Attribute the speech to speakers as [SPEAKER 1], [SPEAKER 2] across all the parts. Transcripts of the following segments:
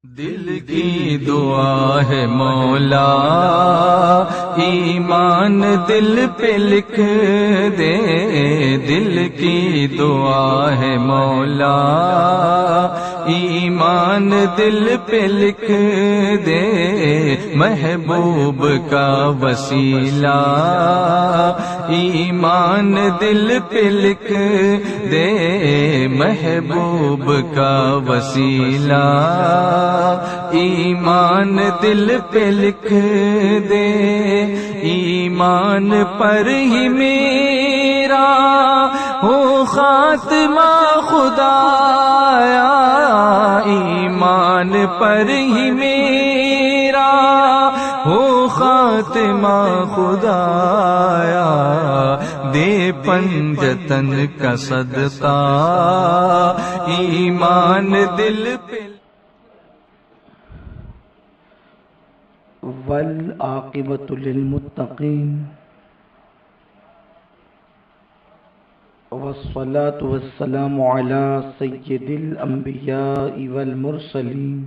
[SPEAKER 1] دل کی دعا ہے مولا، ایمان دل پہ لکھ دے۔ دل کی دعا ہے مولا، ایمان دل پہ لکھ دے۔ محبوب کا وسیلہ ایمان دل پہ لکھ دے۔ محبوب کا وسیلہ ایمان دل پہ لکھ دے۔ ایمان پر ہی میرا ہو خاتمہ خدایا، ایمان پر ہی میرا ہو خاتمہ خدایا۔ دے پنجتن کا صدقہ ایمان دل پہ۔
[SPEAKER 2] والعاقبۃ للمتقین والصلاة والسلام علی سید الانبیاء والمرسلین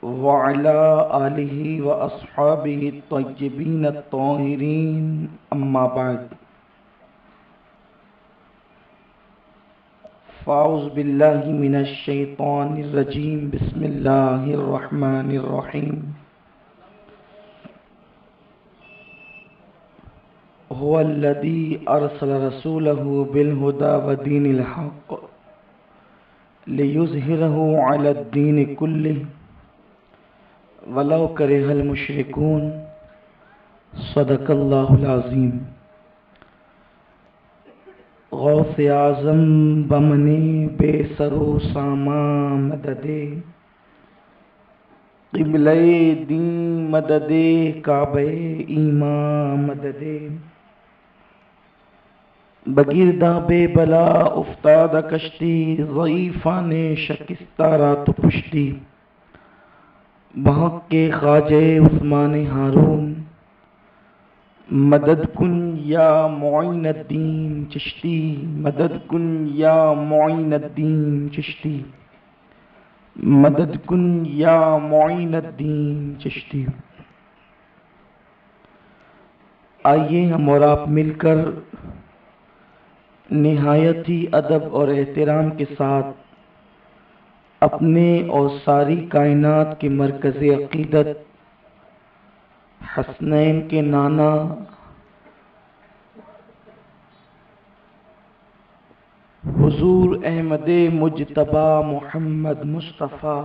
[SPEAKER 2] وعلی آلہ واصحابہ الطیبین الطاہرین، اما بعد، فاعوذ باللہ من الشیطان الرجیم، بسم اللہ الرحمن الرحیم۔ هو الذی ارسل رسولہ بالہدی ودین الحق لیظہرہ علی الدین کلہ ولو کرہ المشرکون، صدق اللہ العظیم۔ غوث اعظم بمنے بے سرو ساما مددے، قبلہ دین مددے، کعبہ ایمان مددے۔ بگردہ بے بلا افتاد کشتی، ضعیفان شکستہ رات پشتی۔ بحق کے خواجہ عثمان ہارون، مدد کن یا معین الدین چشتی، مدد کن یا معین الدین چشتی، مدد کن یا معین الدین چشتی۔ آئیے ہم اور آپ مل کر نہایت ہی ادب اور احترام کے ساتھ اپنے اور ساری کائنات کے مرکز عقیدت حسنین کے نانا حضور احمد مجتبی محمد مصطفیٰ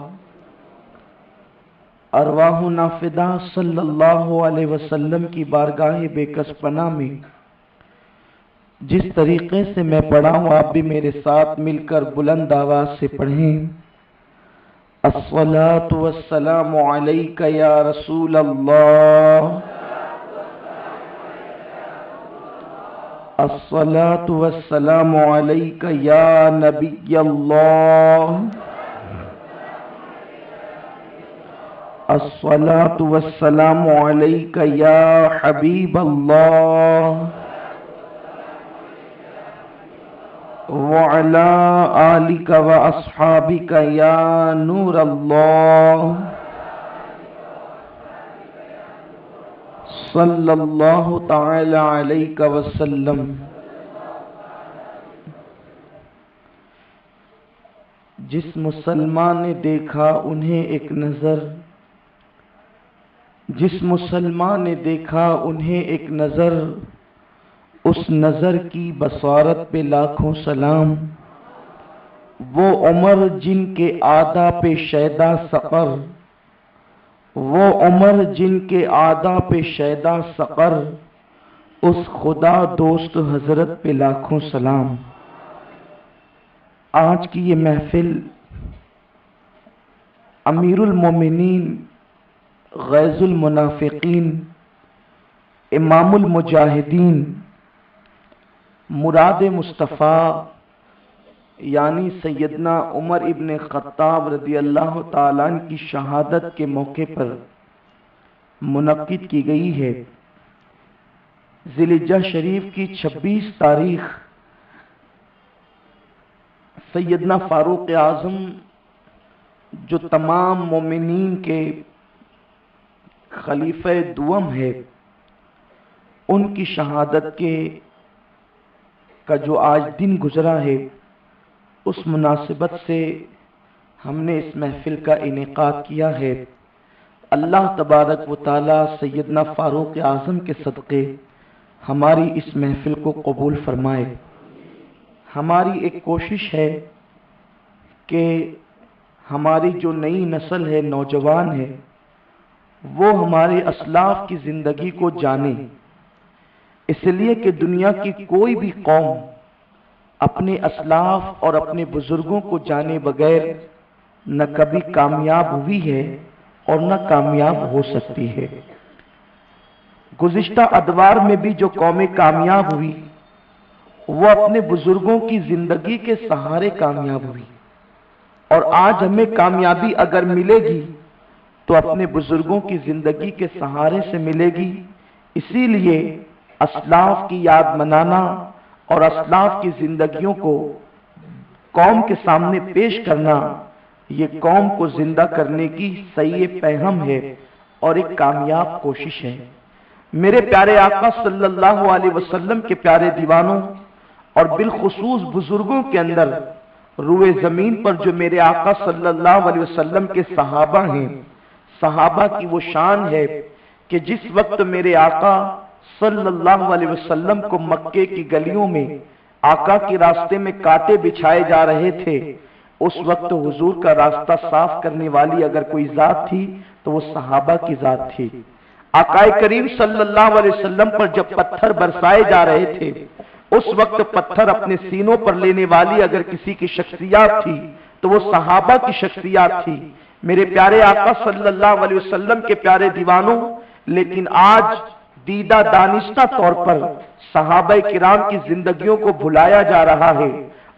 [SPEAKER 2] ارواح نافدہ صلی اللہ علیہ وسلم کی بارگاہ بے کس پناہ میں جس طریقے سے میں پڑھا ہوں، آپ بھی میرے ساتھ مل کر بلند آواز سے پڑھیں۔ الصلاۃ والسلام علیک یا رسول اللہ، الصلاۃ والسلام علیک یا نبی اللہ، الصلاۃ والسلام علیک یا حبیب اللہ، وعلی آلک واصحابک یا نور اللہ، صلی اللہ تعالی علیہ وسلم۔ جس مسلمان نے دیکھا انہیں ایک نظر، جس مسلمان نے دیکھا انہیں ایک نظر، اس نظر کی بصارت پہ لاکھوں سلام۔ وہ عمر جن کے عادا پہ شیدا سقر، وہ عمر جن کے عادا پہ شیدا سقر، اس خدا دوست حضرت پہ لاکھوں سلام۔ آج کی یہ محفل امیر المومنین، غیظ المنافقین، امام المجاہدین، مراد مصطفیٰ یعنی سیدنا عمر ابن خطاب رضی اللہ تعالیٰ عنہ کی شہادت کے موقع پر منعقد کی گئی ہے۔ ذی الحجہ شریف کی 26 تاریخ سیدنا فاروق اعظم جو تمام مومنین کے خلیفہ دوم ہے، ان کی شہادت کا جو آج دن گزرا ہے، اس مناسبت سے ہم نے اس محفل کا انعقاد کیا ہے۔ اللہ تبارک و تعالی سیدنا فاروق اعظم کے صدقے ہماری اس محفل کو قبول فرمائے۔ ہماری ایک کوشش ہے کہ ہماری جو نئی نسل ہے، نوجوان ہے، وہ ہمارے اسلاف کی زندگی کو جانے، اس لیے کہ دنیا کی کوئی بھی قوم اپنے اسلاف اور اپنے بزرگوں کو جانے بغیر نہ کبھی کامیاب ہوئی ہے اور نہ کامیاب ہو سکتی ہے۔ گزشتہ ادوار میں بھی جو قومیں کامیاب ہوئی، وہ اپنے بزرگوں کی زندگی کے سہارے کامیاب ہوئی، اور آج ہمیں کامیابی اگر ملے گی تو اپنے بزرگوں کی زندگی کے سہارے سے ملے گی۔ اسی لیے اسلاف کی یاد منانا اور اسلاف کی زندگیوں کو قوم کے سامنے پیش کرنا، یہ قوم کو زندہ کرنے کی صحیح پیغام ہے اور ایک کامیاب کوشش ہے۔ میرے پیارے آقا صلی اللہ علیہ وسلم کے پیارے دیوانوں اور بالخصوص بزرگوں کے اندر روئے زمین پر جو میرے آقا صلی اللہ علیہ وسلم کے صحابہ ہیں، صحابہ کی وہ شان ہے کہ جس وقت میرے آقا صلی اللہ علیہ وسلم کو مکے کی گلیوں میں آقا کے راستے میں کانٹے بچھائے جا رہے تھے، اس وقت حضور کا راستہ صاف کرنے والی اگر کوئی ذات تھی تو وہ صحابہ کی ذات تھی۔ آقا کریم صلی اللہ علیہ وسلم پر جب پتھر برسائے جا رہے تھے، اس وقت پتھر اپنے سینوں پر لینے والی اگر کسی کی شخصیات تھی تو وہ صحابہ کی شخصیات تھی۔ میرے پیارے آقا صلی اللہ علیہ وسلم کے پیارے دیوانوں، لیکن آج دیدہ دانستہ طور پر صحابہ کرام کی زندگیوں کو بھلایا جا رہا ہے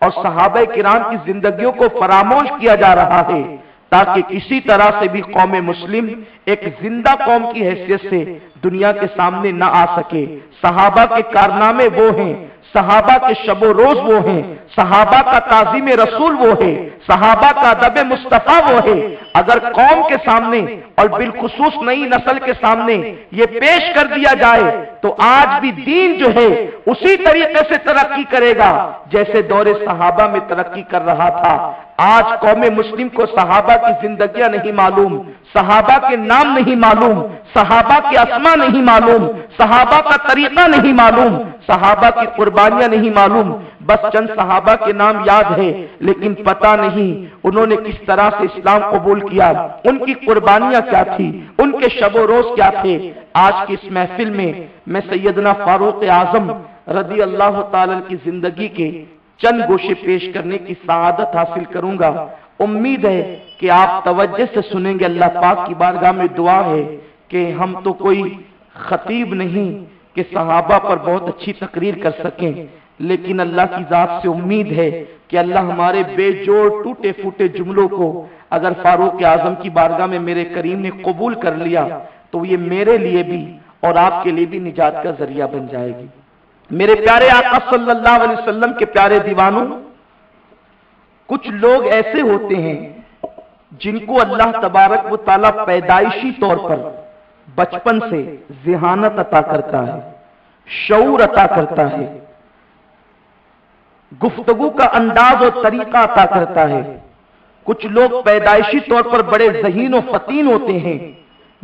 [SPEAKER 2] اور صحابہ کرام کی زندگیوں کو فراموش کیا جا رہا ہے، تاکہ کسی طرح سے بھی قوم مسلم ایک زندہ قوم کی حیثیت سے دنیا کے سامنے نہ آ سکے۔ صحابہ کے کارنامے وہ ہیں، صحابہ کے شب و روز وہ ہیں، صحابہ کا تعظیم رسول وہ ہے، صحابہ کا ادب مصطفیٰ وہ ہے۔ اگر قوم کے سامنے اور بالخصوص نئی نسل کے سامنے یہ پیش کر دیا جائے تو آج بھی دین جو ہے اسی طریقے سے ترقی کرے گا جیسے دور صحابہ میں ترقی کر رہا تھا۔ آج قوم مسلم کو صحابہ کی زندگیاں نہیں معلوم، صحابہ کے نام نہیں معلوم، صحابہ کے اسما نہیں معلوم، صحابہ کا طریقہ نہیں معلوم، صحابہ کی قربانیاں نہیں معلوم۔ بس چند صحابہ کے نام یاد ہے، لیکن پتہ نہیں انہوں نے کس طرح سے اسلام قبول کیا، ان کی قربانیاں کیا تھی، ان کے شب و روز کیا تھے۔ آج کی اس محفل میں میں سیدنا فاروق اعظم رضی اللہ تعالی کی زندگی کے چند گوشے پیش کرنے کی سعادت حاصل کروں گا۔ امید ہے کہ آپ توجہ سے سنیں گے۔ اللہ پاک کی بارگاہ میں دعا ہے کہ ہم تو کوئی خطیب نہیں کہ صحابہ پر بہت اچھی تقریر کر سکیں، لیکن اللہ کی ذات سے امید ہے کہ اللہ ہمارے بے جوڑ ٹوٹے پھوٹے جملوں کو اگر فاروق اعظم کی بارگاہ میں میرے کریم نے قبول کر لیا تو یہ میرے لیے بھی اور آپ کے لیے بھی نجات کا ذریعہ بن جائے گی۔ میرے پیارے آقا صلی اللہ علیہ وسلم کے پیارے دیوانوں، کچھ لوگ ایسے ہوتے ہیں جن کو اللہ تبارک و تعالی پیدائشی طور پر بچپن سے ذہانت عطا کرتا ہے، شعور عطا کرتا ہے، گفتگو کا انداز اور طریقہ عطا کرتا ہے۔ کچھ لوگ پیدائشی طور پر بڑے ذہین و فطین ہوتے ہیں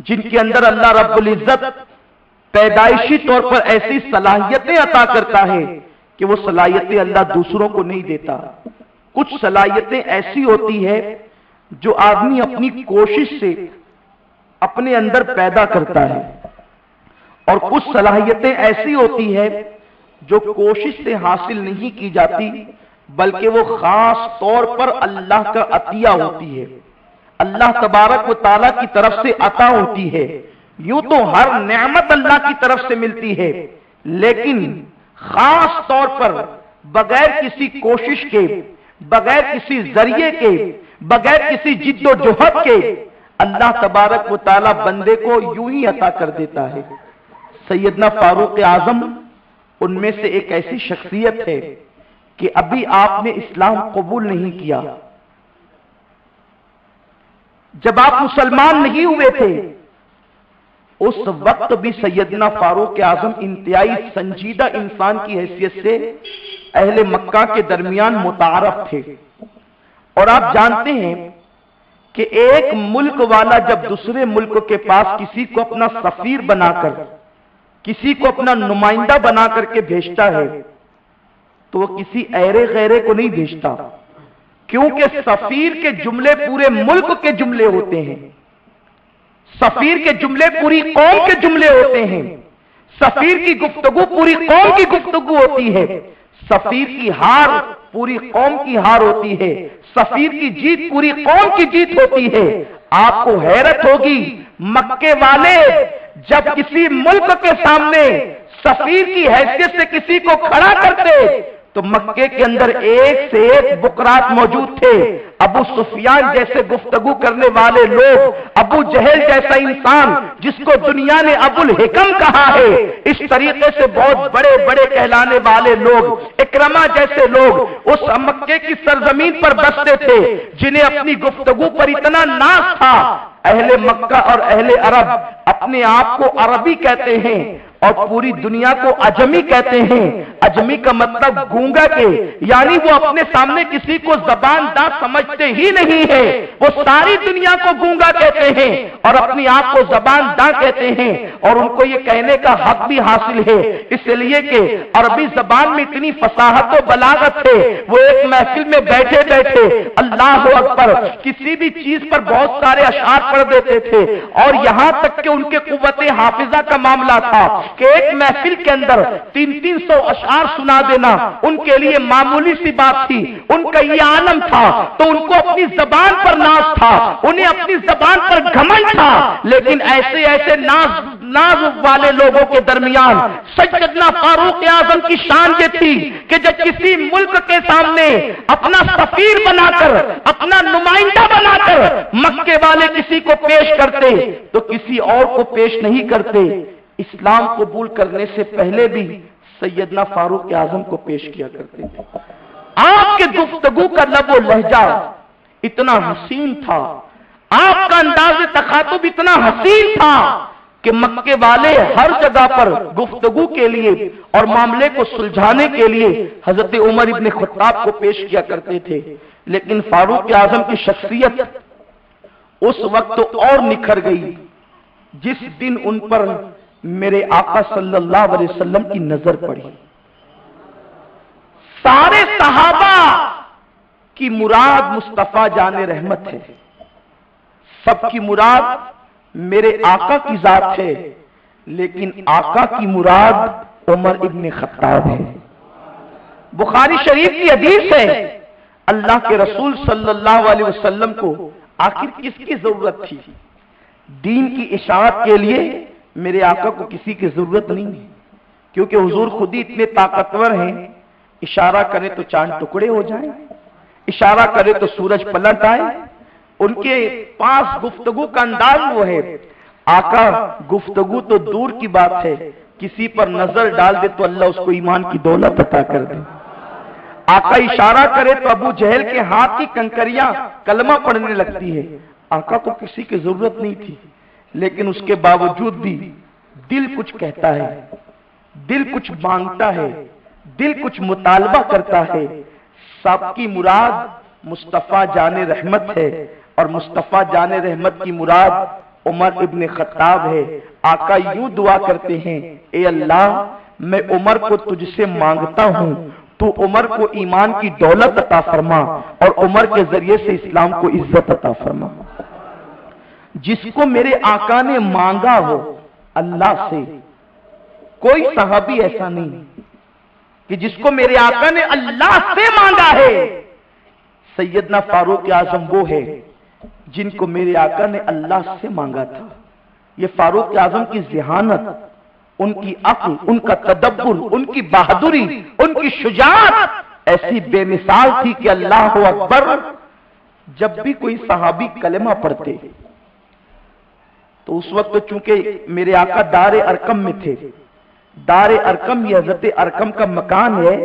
[SPEAKER 2] جن کے اندر اللہ رب العزت پیدائشی طور پر ایسی صلاحیتیں عطا کرتا ہے کہ وہ صلاحیتیں اللہ دوسروں کو نہیں دیتا۔ کچھ صلاحیتیں ایسی ہوتی ہے جو آدمی اپنی کوشش سے اپنے اندر پیدا کرتا ہے، اور کچھ صلاحیتیں ایسی ہوتی ہے جو کوشش سے حاصل نہیں کی جاتی بلکہ وہ خاص طور پر اللہ کا عطیہ ہوتی ہے، اللہ تبارک و تعالیٰ کی طرف سے عطا ہوتی ہے۔ یوں تو ہر نعمت اللہ کی طرف سے ملتی ہے، لیکن خاص طور پر بغیر کسی کوشش کے، بغیر کسی ذریعے کے، بغیر کسی جد و جہد کے اللہ تبارک و تعالیٰ بندے کو یوں ہی عطا کر دیتا ہے۔ سیدنا فاروق اعظم ان میں سے ایک ایسی شخصیت ہے کہ ابھی آپ نے اسلام قبول نہیں کیا، جب آپ مسلمان نہیں ہوئے تھے اس وقت بھی سیدنا فاروق اعظم انتہائی سنجیدہ انسان کی حیثیت سے اہل مکہ کے درمیان متعارف تھے. اور آپ جانتے ہیں کہ ایک ملک والا جب دوسرے ملک کے پاس کسی کو اپنا سفیر بنا کر، کسی کو اپنا نمائندہ بنا کر کے بھیجتا ہے تو وہ کسی ایرے غیرے کو نہیں بھیجتا، کیونکہ سفیر کے جملے پورے ملک کے جملے ہوتے ہیں، سفیر کے جملے پوری قوم کے جملے ہوتے ہیں، سفیر کی گفتگو پوری قوم کی گفتگو ہوتی ہے، سفیر کی ہار پوری قوم کی ہار ہوتی ہے، سفیر کی جیت پوری قوم کی جیت ہوتی ہے. آپ کو حیرت ہوگی مکے والے جب کسی ملک کے سامنے سفیر کی حیثیت سے کسی کو کھڑا کرتے تو مکے کے اندر ایک سے ایک بکرات موجود تھے. ابو سفیان جیسے گفتگو کرنے والے لوگ، ابو جہل جیسا انسان جس کو دنیا نے ابو الحکم کہا ہے، اس طریقے سے بہت بڑے بڑے کہلانے والے لوگ، اکرما جیسے لوگ اس مکے کی سرزمین پر بستے تھے جنہیں اپنی گفتگو پر اتنا ناز تھا. اہل مکہ اور اہل عرب اپنے آپ کو عربی کہتے ہیں اور پوری دنیا کو اجمی کہتے ہیں. اجمی کا مطلب گونگا کے، یعنی وہ اپنے سامنے کسی کو زبان داں سمجھتے ہی نہیں ہے، وہ ساری دنیا کو گونگا کہتے ہیں اور اپنی آپ کو زبان داں کہتے ہیں. اور ان کو یہ کہنے کا حق بھی حاصل ہے اس لیے کہ عربی زبان میں اتنی فصاحت و بلاغت ہے. وہ ایک محفل میں بیٹھے بیٹھے اللہ اکبر کسی بھی چیز پر بہت سارے اشعار پڑھ دیتے تھے، اور یہاں تک کہ ان کے قوت حافظہ کا معاملہ تھا کہ ایک محفل کے اندر 300 اشعار سنا دینا ان کے لیے معمولی سی بات تھی. ان کا یہ عالم تھا تو ان کو اپنی زبان پر ناز تھا، انہیں اپنی زبان پر گھمنڈ تھا. لیکن ایسے ناز والے لوگوں کے درمیان سیدنا فاروق اعظم کی شان یہ تھی کہ جب کسی ملک کے سامنے اپنا سفیر بنا کر، اپنا نمائندہ بنا کر مکے والے کسی کو پیش کرتے تو کسی اور کو پیش نہیں کرتے. اسلام قبول کرنے سے پہلے بھی سیدنا فاروق اعظم کو پیش کیا کرتے تھے. آپ کے گفتگو کا لب و لہجہ اتنا حسین تھا، آپ کا انداز تخاطب اتنا حسین تھا کہ مکے والے ہر جگہ پر گفتگو کے لیے اور معاملے کو سلجھانے کے لیے حضرت عمر ابن خطاب کو پیش کیا کرتے تھے. لیکن فاروق اعظم کی شخصیت اس وقت اور نکھر گئی جس دن ان پر میرے آقا صلی اللہ علیہ وسلم کی نظر پڑی. سارے صحابہ کی مراد مصطفیٰ جان رحمت ہے، سب کی مراد میرے آقا کی ذات ہے، لیکن آقا کی مراد عمر ابن خطاب ہے. بخاری شریف کی حدیث ہے اللہ کے رسول صلی اللہ علیہ وسلم کو آخر کس کی ضرورت تھی؟ دین کی اشاعت کے لیے میرے آقا کو کسی کی ضرورت نہیں ہے، کیونکہ حضور خود ہی اتنے طاقتور ہیں، اشارہ کرے تو چاند ٹکڑے ہو جائیں، اشارہ کرے تو سورج پلٹ آئے. ان کے پاس گفتگو کا انداز وہ ہے. آقا گفتگو تو دور کی بات ہے، کسی پر نظر ڈال دے تو اللہ اس کو ایمان کی دولت عطا کر دے. آقا اشارہ کرے تو ابو جہل کے ہاتھ کی کنکریاں کلمہ پڑھنے لگتی ہے. آقا کو کسی کی ضرورت نہیں تھی، لیکن اس کے باوجود بھی دل کچھ کہتا ہے، دل کچھ مانگتا ہے، دل کچھ مطالبہ کرتا ہے. سب کی مراد مصطفیٰ جان رحمت ہے اور مصطفیٰ جان رحمت کی مراد عمر ابن خطاب ہے. آقا یوں دعا کرتے ہیں، اے اللہ میں عمر کو تجھ سے مانگتا ہوں، تو عمر کو ایمان کی دولت عطا فرما اور عمر کے ذریعے سے اسلام کو عزت عطا فرما. جس کو میرے آقا نے مانگا ہو اللہ سے، کوئی صحابی ایسا نہیں کہ جس کو میرے آقا نے اللہ سے مانگا ہے. سیدنا فاروق اعظم وہ ہے جن کو میرے آقا نے اللہ سے مانگا تھا. یہ فاروق اعظم کی ذہانت، ان کی عقل، ان کا تدبر، ان کی بہادری، ان کی شجاعت ایسی بے مثال تھی کہ اللہ اکبر. جب بھی کوئی صحابی کلمہ پڑھتے تو اس وقت چونکہ میرے آقا دار ارقم میں تھے. دار ارقم یہ حضرت ارقم کا مکان ہے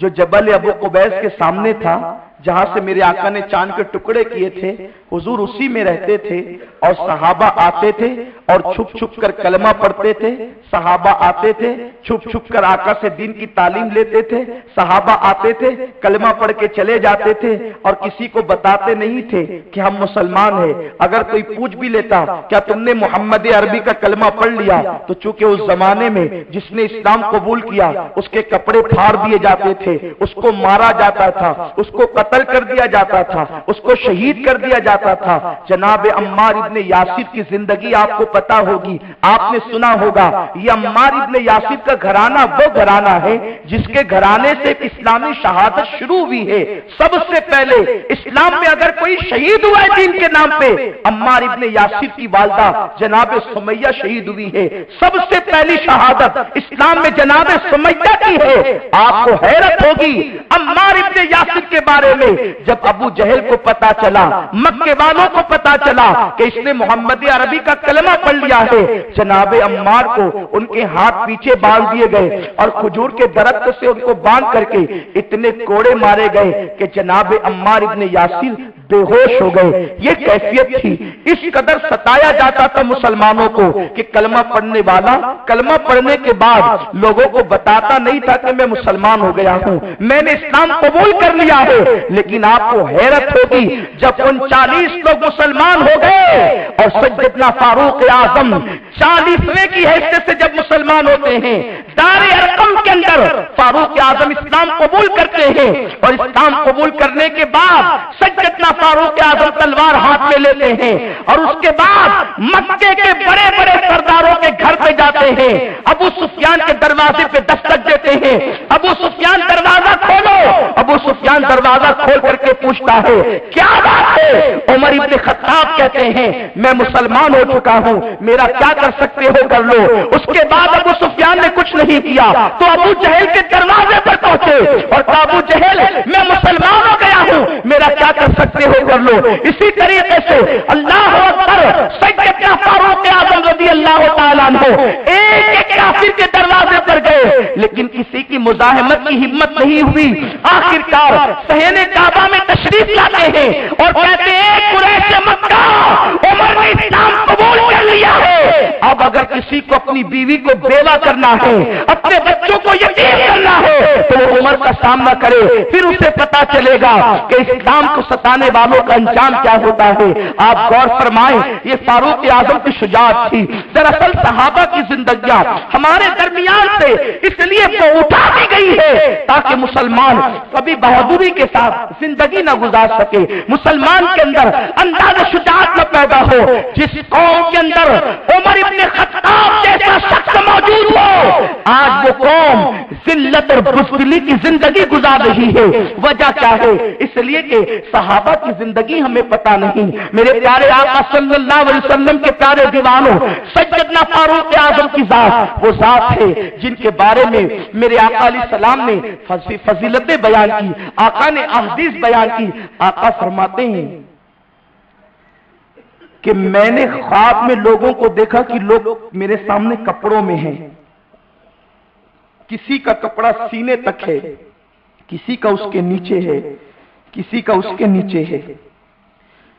[SPEAKER 2] جو جبل ابو قبیس کے سامنے تھا. جہاں سے میرے آقا نے چاند کے ٹکڑے کیے تھے، حضور اسی میں رہتے تھے اور صحابہ آتے تھے اور چھپ چھپ کر کلمہ پڑھتے تھے، صحابہ آتے تھے چھپ چھپ کر آقا سے دین کی تعلیم لیتے تھے، صحابہ آتے تھے کلمہ پڑھ کے چلے جاتے تھے اور کسی کو بتاتے نہیں تھے کہ ہم مسلمان ہیں۔ اگر کوئی پوچھ بھی لیتا کیا تم نے محمد عربی کا کلمہ پڑھ لیا، تو چونکہ اس زمانے میں جس نے اسلام قبول کیا اس کے کپڑے پھاڑ دیے جاتے تھے، اس کو مارا جاتا تھا، اس کو قتل کر دیا جاتا تھا، اس کو شہید کر دیا جاتا تھا۔ جناب عمار ابن یاسر کی زندگی آپ کو پتا ہوگی، آپ نے سنا ہوگا، یہ عمار ابن یاسر کا گھرانہ وہ گھرانہ ہے جس کے گھرانے سے اسلامی شہادت شروع ہوئی ہے۔ سب سے پہلے اسلام میں اگر کوئی شہید ہوا ہے دین کے نام پہ، عمار ابن یاسر کی والدہ جناب سمیہ شہید ہوئی ہے۔ سب سے پہلی شہادت اسلام میں جناب سمیہ کی ہے۔ آپ کو حیرت ہوگی عمار ابن یاسر کے بارے میں، جب ابو جہل کو پتا چلا، مکے والوں کو پتا چلا کہ اس نے محمد عربی کا کلمہ پڑھ لیا ہے، جناب عمار کو ان کے ہاتھ پیچھے باندھ دیے گئے اور کھجور کے درخت سے ان کو باندھ کر کے اتنے کوڑے مارے گئے کہ جناب عمار ابن یاسر بے ہوش ہو گئے۔ یہ کیفیت تھی، اس قدر ستایا جاتا تھا مسلمانوں کو کہ کلمہ پڑھنے والا کلمہ پڑھنے کے بعد لوگوں کو بتاتا نہیں تھا کہ میں مسلمان ہو گیا ہوں، میں نے اسلام قبول کر لیا ہے۔ لیکن آپ کو حیرت ہوگی جب 39 لوگ مسلمان ہو گئے اور سیدنا فاروق اعظم 40ویں کی حیثیت سے جب مسلمان ہوتے ہیں، دار ارقم کے اندر فاروق اعظم اسلام قبول کرتے ہیں اور اسلام قبول کرنے کے بعد سیدنا فاروق اعظم تلوار ہاتھ میں لیتے ہیں اور اس کے بعد مکے کے بڑے بڑے سرداروں کے گھر پہ جاتے ہیں، ابو سفیان کے دروازے پہ دستک دیتے ہیں، ابو سفیان دروازہ کھولو، ابو سفیان دروازہ کھول کر کے پوچھتا ہے کیا بات ہے؟ عمر ابن خطاب کہتے ہیں میں مسلمان ہو چکا ہوں، میرا کیا کر سکتے ہو کر لو۔ اس کے بعد ابو سفیان نے کچھ نہیں کیا تو ابو جہل کے دروازے پر پہنچے اور ابو جہل میں مسلمان ہو گیا ہوں، میرا کیا کر سکتے ہو کر لو۔ اسی طریقے سے اللہ اکبر سیدنا فاروق اعظم رضی اللہ تعالیٰ عنہ ایک کافر کے دروازے پر گئے لیکن کسی کی مزاحمت کی ہمت نہیں ہوئی۔ آخرکار صحن کعبہ میں تشریف لاتے ہیں اور کہتے ہیں قریش مکہ عمر نے اسلام قبول کر لیا ہے، اب اگر کسی کو اپنی بیوی کو بیوہ کرنا ہے، اپنے بچوں کو یتیم کرنا ہے تو وہ عمر کا سامنا کرے، پھر اسے پتا چلے گا کہ اسلام کو ستانے والوں کا انجام کیا ہوتا ہے۔ آپ غور فرمائیں، یہ فاروق اعظم کی شجاعت تھی۔ دراصل صحابہ کی زندگیاں ہمارے درمیان سے اس لیے اٹھا دی گئی ہے تاکہ مسلمان کبھی بہادری کے ساتھ زندگی نہ گزار سکے، مسلمان کے اندر انداز شجاعت نہ پیدا ہو۔ جس قوم کے اندر عمر ابن خطاب جیسا شخص موجود ہو، آج وہ قوم ذلت اور بزدلی کی زندگی گزار رہی ہے۔ وجہ کیا ہے؟ اس لیے کہ صحابہ کی زندگی ہمیں پتا نہیں۔ میرے پیارے آقا صلی اللہ علیہ وسلم کے پیارے دیوانوں، سیدنا فاروق اعظم کی ذات وہ ذات ہے جن کے بارے میں میرے آقا علیہ السلام نے فضیلتیں بیان کی، آقا نے احادیث بیان کی۔ آقا فرماتے ہیں کہ میں نے خواب میں لوگوں کو دیکھا کہ لوگ میرے سامنے کپڑوں میں ہیں، کسی کا کپڑا سینے تک ہے، کسی کا اس کے نیچے ہے، کسی کا اس کے نیچے ہے،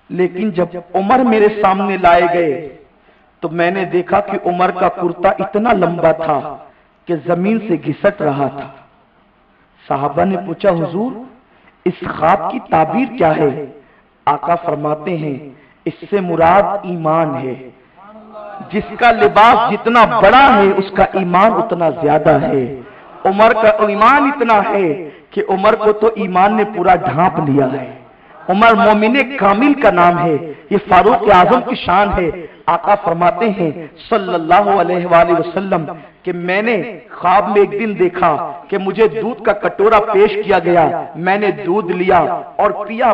[SPEAKER 2] لیکن جب عمر میرے سامنے لائے گئے تو میں نے دیکھا کہ عمر کا کرتا اتنا لمبا تھا کہ زمین سے گھسٹ رہا تھا۔ صحابہ نے پوچھا حضور اس خواب کی تعبیر کیا ہے؟ آقا فرماتے ہیں اس سے مراد ایمان ہے، جس کا لباس جتنا بڑا ہے اس کا ایمان اتنا زیادہ ہے۔ عمر کا ایمان اتنا ہے کہ عمر کو تو ایمان نے پورا ڈھانپ لیا ہے۔ عمر مومن کامل کا نام ہے، یہ فاروق اعظم کی شان ہے۔ آقا فرماتے ہیں صلی اللہ علیہ وآلہ وسلم کہ میں نے خواب میں ایک دن دیکھا کہ مجھے دودھ کا کٹورا پیش کیا گیا، میں نے دودھ لیا اور پیا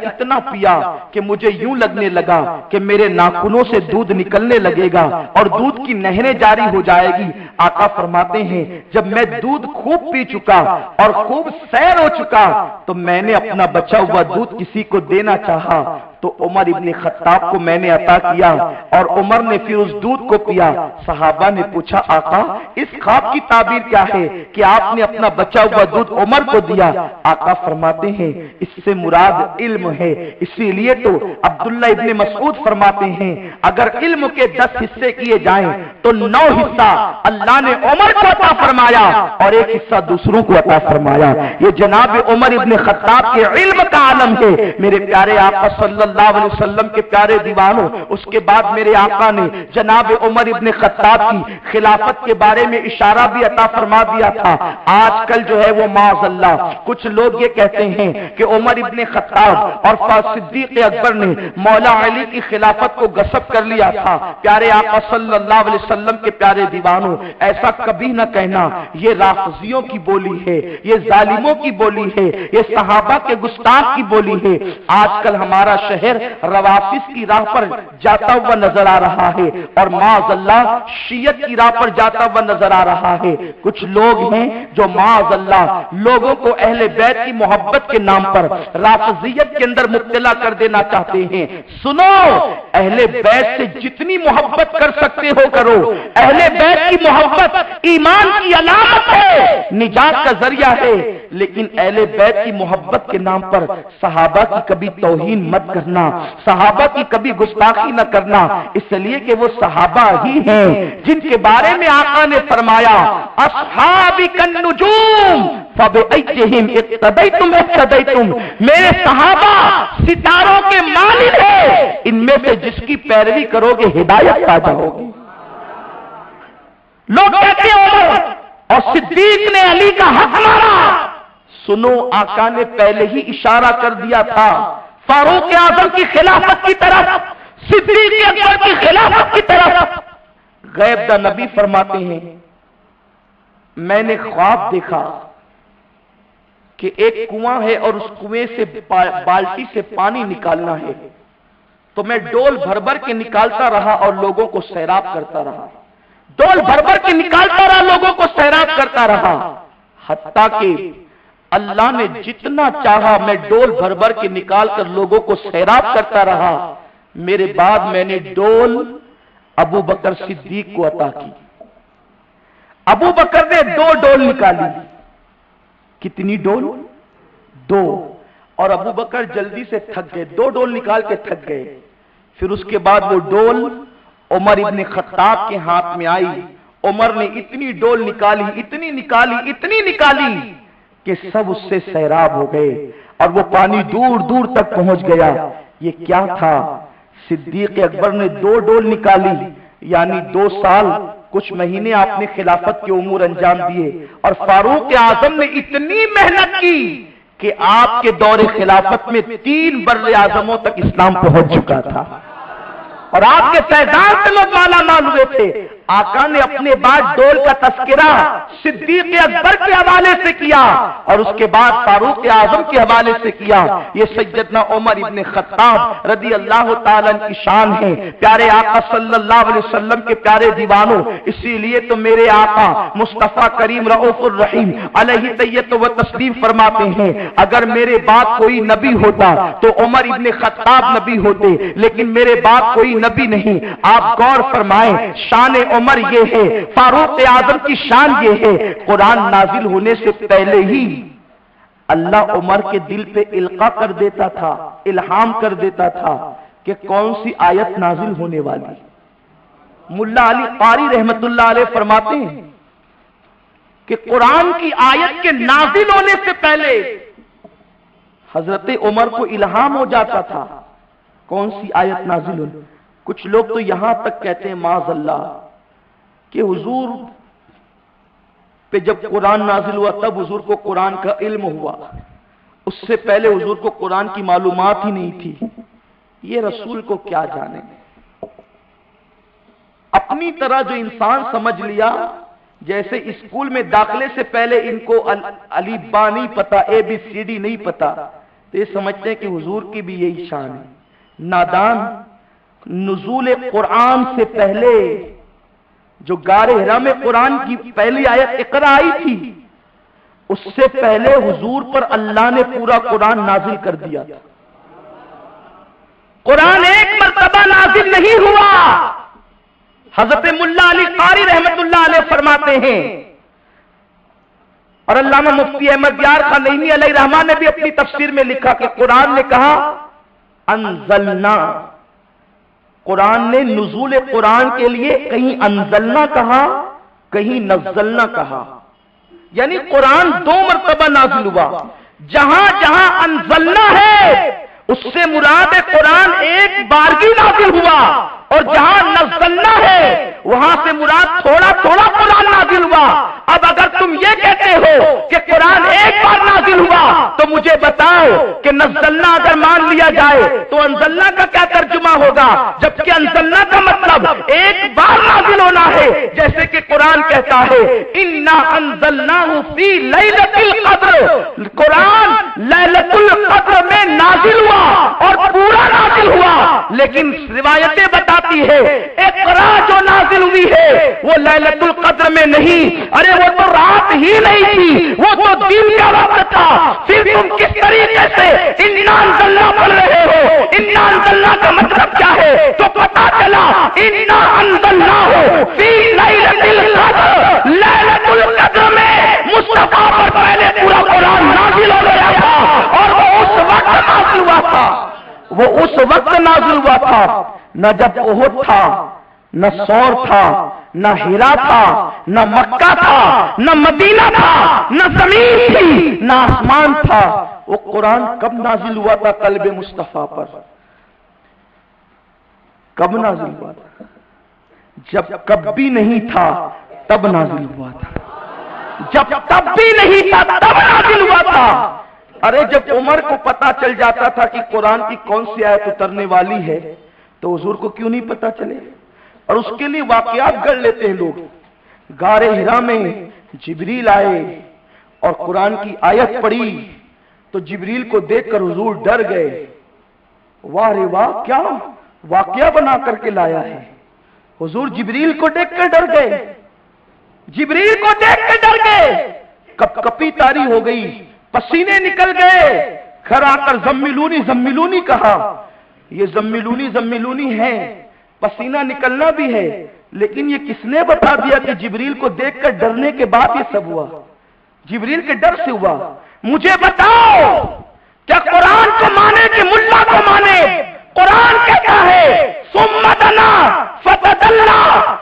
[SPEAKER 2] اتنا پیا کہ مجھے یوں لگنے لگا کہ میرے ناخنوں سے دودھ نکلنے لگے گا اور دودھ کی نہریں جاری ہو جائے گی۔ آقا فرماتے ہیں جب میں دودھ خوب پی چکا اور خوب سیر ہو چکا تو میں نے اپنا بچا ہوا دودھ کسی کو دینا چاہا تو عمر ابن خطاب کو میں نے عطا کیا اور عمر نے پھر اس دودھ کو پیا۔ صحابہ نے پوچھا آقا اس خواب کی تعبیر کیا ہے کہ آپ نے اپنا بچا ہوا دودھ عمر کو دیا؟ آقا فرماتے ہیں اس سے مراد علم ہے، اسی لیے تو عبداللہ ابن مسعود فرماتے ہیں اگر علم کے 10 حصے کیے جائیں تو 9 حصہ اللہ نے عمر کو عطا فرمایا اور 1 حصہ دوسروں کو عطا فرمایا۔ یہ جناب عمر ابن خطاب کے علم کا عالم ہے۔ میرے پیارے آقا صلی اللہ علیہ وسلم کے پیارے دیوانوں، اس کے بعد میرے آقا نے جناب عمر ابن خطاب کی خلافت کے بارے میں اشارہ بھی عطا فرما دیا تھا۔ آج کل جو ہے وہ معاذ اللہ کچھ لوگ یہ کہتے ہیں کہ عمر ابن خطاب اور صدیق اکبر نے مولا علی کی خلافت کو غصب کر لیا تھا۔ پیارے آقا صلی اللہ علیہ وسلم کے پیارے دیوانوں، ایسا کبھی نہ کہنا، یہ رافضیوں کی بولی ہے، یہ ظالموں کی بولی ہے، یہ صحابہ کے گستاخ کی بولی ہے۔ آج کل ہمارا شہر روافض کی راہ پر جاتا ہوا نظر آ رہا ہے اور معاذ اللہ شیعت کی راہ پر جاتا ہوا نظر آ رہا ہے۔ کچھ لوگ ہیں جو معاذ اللہ لوگوں کو اہل بیت کی محبت کے نام پر رافضیت کے اندر مبتلا کر دینا چاہتے ہیں۔ سنو، اہل بیت سے جتنی محبت کر سکتے ہو کرو۔ اہل بیت کی محبت ایمان کی علامت ہے، نجات کا ذریعہ ہے، لیکن اہل بیت کی محبت کے نام پر صحابہ کی کبھی توہین مت کرنا، صحابہ کی کبھی گستاخی نہ کرنا، اس لیے کہ وہ صحابہ ہی ہیں جن کے بارے میں آقا نے فرمایا اصحابی کالنجوم فبأیہم اقتدیتم اقتدیتم، میرے صحابہ ستاروں کے مانند ہیں، ان میں سے جس کی پیروی کرو گے ہدایت پا جاؤ گے۔ لوگ کہتے ہیں عمر اور صدیق نے علی کا حق مارا۔ سنو، آقا نے پہلے ہی اشارہ کر دیا تھا فاروق اعظم کی خلافت کی طرف، صدیق اکبر کی خلافت کی طرف۔ غیب دا نبی فرماتے ہیں میں نے خواب دیکھا کہ ایک کنواں ہے اور اس کنویں سے بالٹی سے پانی نکالنا ہے، تو میں ڈول بھر بھر کے نکالتا رہا اور لوگوں کو سیراب کرتا رہا، ڈول بھر بھر کے نکالتا رہا، لوگوں کو سیراب کرتا رہا، حتیٰ کہ اللہ نے جتنا چاہا میں ڈول بھر بھر کے نکال کر لوگوں کو سیراب کرتا رہا۔ میرے بعد میں نے ڈول ابو بکر صدیق کو عطا کی۔ ابو بکر نے 2 ڈول نکالی۔ کتنی ڈول؟ 2۔ اور ابو بکر جلدی سے تھک گئے، 2 ڈول نکال کے تھک گئے۔ پھر اس کے بعد وہ ڈول عمر ابن خطاب کے ہاتھ میں آئی۔ عمر نے اتنی ڈول نکالی، اتنی نکالی، اتنی نکالی کہ سب اس سے سیراب ہو گئے اور وہ پانی دور دور تک پہنچ گیا۔ یہ کیا تھا؟ صدیق اکبر نے 2 ڈول نکالی، یعنی 2 سال کچھ مہینے آپ نے خلافت کے امور انجام دیے، اور فاروق اعظم نے اتنی محنت کی کہ آپ کے دور خلافت میں 3 بر اعظموں تک اسلام پہنچ چکا تھا اور آپ کے فیضان سے لوگ مالا مال ہوئے تھے۔ آقا نے اپنے بعد ڈول کا تذکرہ صدیق اکبر کے حوالے سے کیا اور اس کے بعد فاروق اعظم کے حوالے سے کیا۔ یہ سیدنا عمر ابن خطاب رضی اللہ تعالیٰ کی شان ہے، پیارے آقا صلی اللہ علیہ وسلم کے پیارے دیوانوں۔ اسی لیے تو میرے آقا مصطفیٰ کریم رؤوف الرحیم علیہ تیت و تسلیم فرماتے ہیں اگر میرے بعد کوئی نبی ہوتا تو عمر ابن خطاب نبی ہوتے، لیکن میرے بعد کوئی نبی نہیں۔ آپ غور فرمائیں، شان عمر یہ ہے، فاروق اعظم کی شان یہ ہے، قرآن نازل ہونے سے پہلے ہی اللہ عمر کے دل پہ القاء کر دیتا تھا، الہام کر دیتا تھا کہ کون سی آیت نازل ہونے والی۔ ملا علی قاری رحمت اللہ علیہ فرماتے ہیں کہ قرآن کی آیت کے نازل ہونے سے پہلے حضرت عمر کو الہام ہو جاتا تھا کون سی آیت نازل ہونے۔ کچھ لوگ تو یہاں تک کہتے ہیں معاذ اللہ کہ حضور پہ جب قرآن نازل ہوا تب حضور کو قرآن کا علم ہوا، اس سے پہلے حضور کو قرآن کی معلومات ہی نہیں تھی۔ یہ رسول کو کیا جانے، اپنی طرح جو انسان سمجھ لیا، جیسے اسکول میں داخلے سے پہلے ان کو الف با نہیں پتا، ABCD نہیں پتا، تو یہ سمجھتے ہیں کہ حضور کی بھی یہی شان ہے۔ نادان، نزول قرآن سے پہلے جو غار حرا میں قرآن کی پہلی آیت اقرا آئی تھی، اس سے پہلے حضور پر اللہ نے پورا قرآن نازل کر دیا تھا۔ قرآن ایک مرتبہ نازل نہیں ہوا. حضرت ملا علی قاری رحمت اللہ علیہ فرماتے ہیں، اور علامہ مفتی احمد یار خان نعیمی علیہ رحمہ نے بھی اپنی تفسیر میں لکھا کہ قرآن نے کہا انزلنا. قرآن نے نزول قرآن کے لیے کہیں انزلنا کہا، کہیں نزلنا کہا، یعنی قرآن 2 مرتبہ نازل ہوا. جہاں جہاں انزلنا ہے اس سے مراد قرآن ایک بارگی نازل ہوا، اور جہاں نزلنا ہے وہاں سے مراد تھوڑا تھوڑا قرآن نازل ہوا. اب اگر تم یہ کہتے ہو کہ قرآن ایک بار نازل ہوا تو مجھے بتاؤ کہ نزلنا اگر مان لیا جائے تو انزلنا کا کیا ترجمہ ہوگا؟ جبکہ انزلنا کا مطلب ایک بار نازل ہونا ہے. جیسے کہ قرآن کہتا ہے انا انزلناہ فی لیلۃ القدر، قرآن لیلۃ القدر میں نازل ہوا اور پورا نازل ہوا. لیکن روایتیں بتاتی ہے اقرا جو نازل ہوئی ہے وہ لیلۃ القدر میں نہیں. ارے وہ تو رات ہی نہیں تھی، وہ تو دن کا وقت تھا. پھر تم کس طریقے سے انا انزلنا پڑھ رہے ہو؟ انا انزلنا کا مطلب کیا ہے؟ تو پتا چلا انا انزلناہ فی لیلۃ القدر، لیلۃ القدر میں مصطفیٰ پر پہلے پورا قرآن نازل ہو گیا تھا، اور وہ اس وقت نازل ہوا تھا. وہ اس وقت نازل ہوا تھا، نہ جب احد تھا، نہ سور تھا، نہ ہیرا تھا، نہ مکہ تھا، نہ مدینہ تھا، نہ زمین تھی، نہ آسمان تھا. وہ قرآن کب نازل ہوا تھا قلب مصطفیٰ پر؟ کب نازل ہوا تھا؟ جب کب بھی نہیں تھا تب نازل ہوا تھا. جب تب بھی نہیں تھا تب نازل ہوا تھا. ارے جب عمر کو پتا چل جاتا تھا کہ قرآن کی کون سی آیت اترنے والی ہے تو حضور کو کیوں نہیں پتا چلے؟ اور اس کے لیے واقعات گڑھ لیتے ہیں لوگ. غار حرا میں جبریل آئے اور قرآن کی آیت پڑھی تو جبریل کو دیکھ کر حضور ڈر گئے. واہ رے واہ، کیا واقعہ بنا کر کے لایا ہے. حضور جبریل کو دیکھ کر ڈر گئے، جبریل کو دیکھ کر ڈر گئے. کپ کپی طاری ہو گئی، پسینے نکل گئے. گھر آ کر زملونی زملونی کہا. یہ زملونی زملونی ہے، پسینہ نکلنا بھی ہے، لیکن یہ کس نے بتا دیا کہ جبریل کو دیکھ کر ڈرنے کے بعد یہ سب ہوا؟ جبریل کے ڈر سے ہوا. مجھے بتاؤ کیا قرآن کو مانے کہ ملا کو مانے؟ قرآن کہتا ہے ثم دنا فتدلا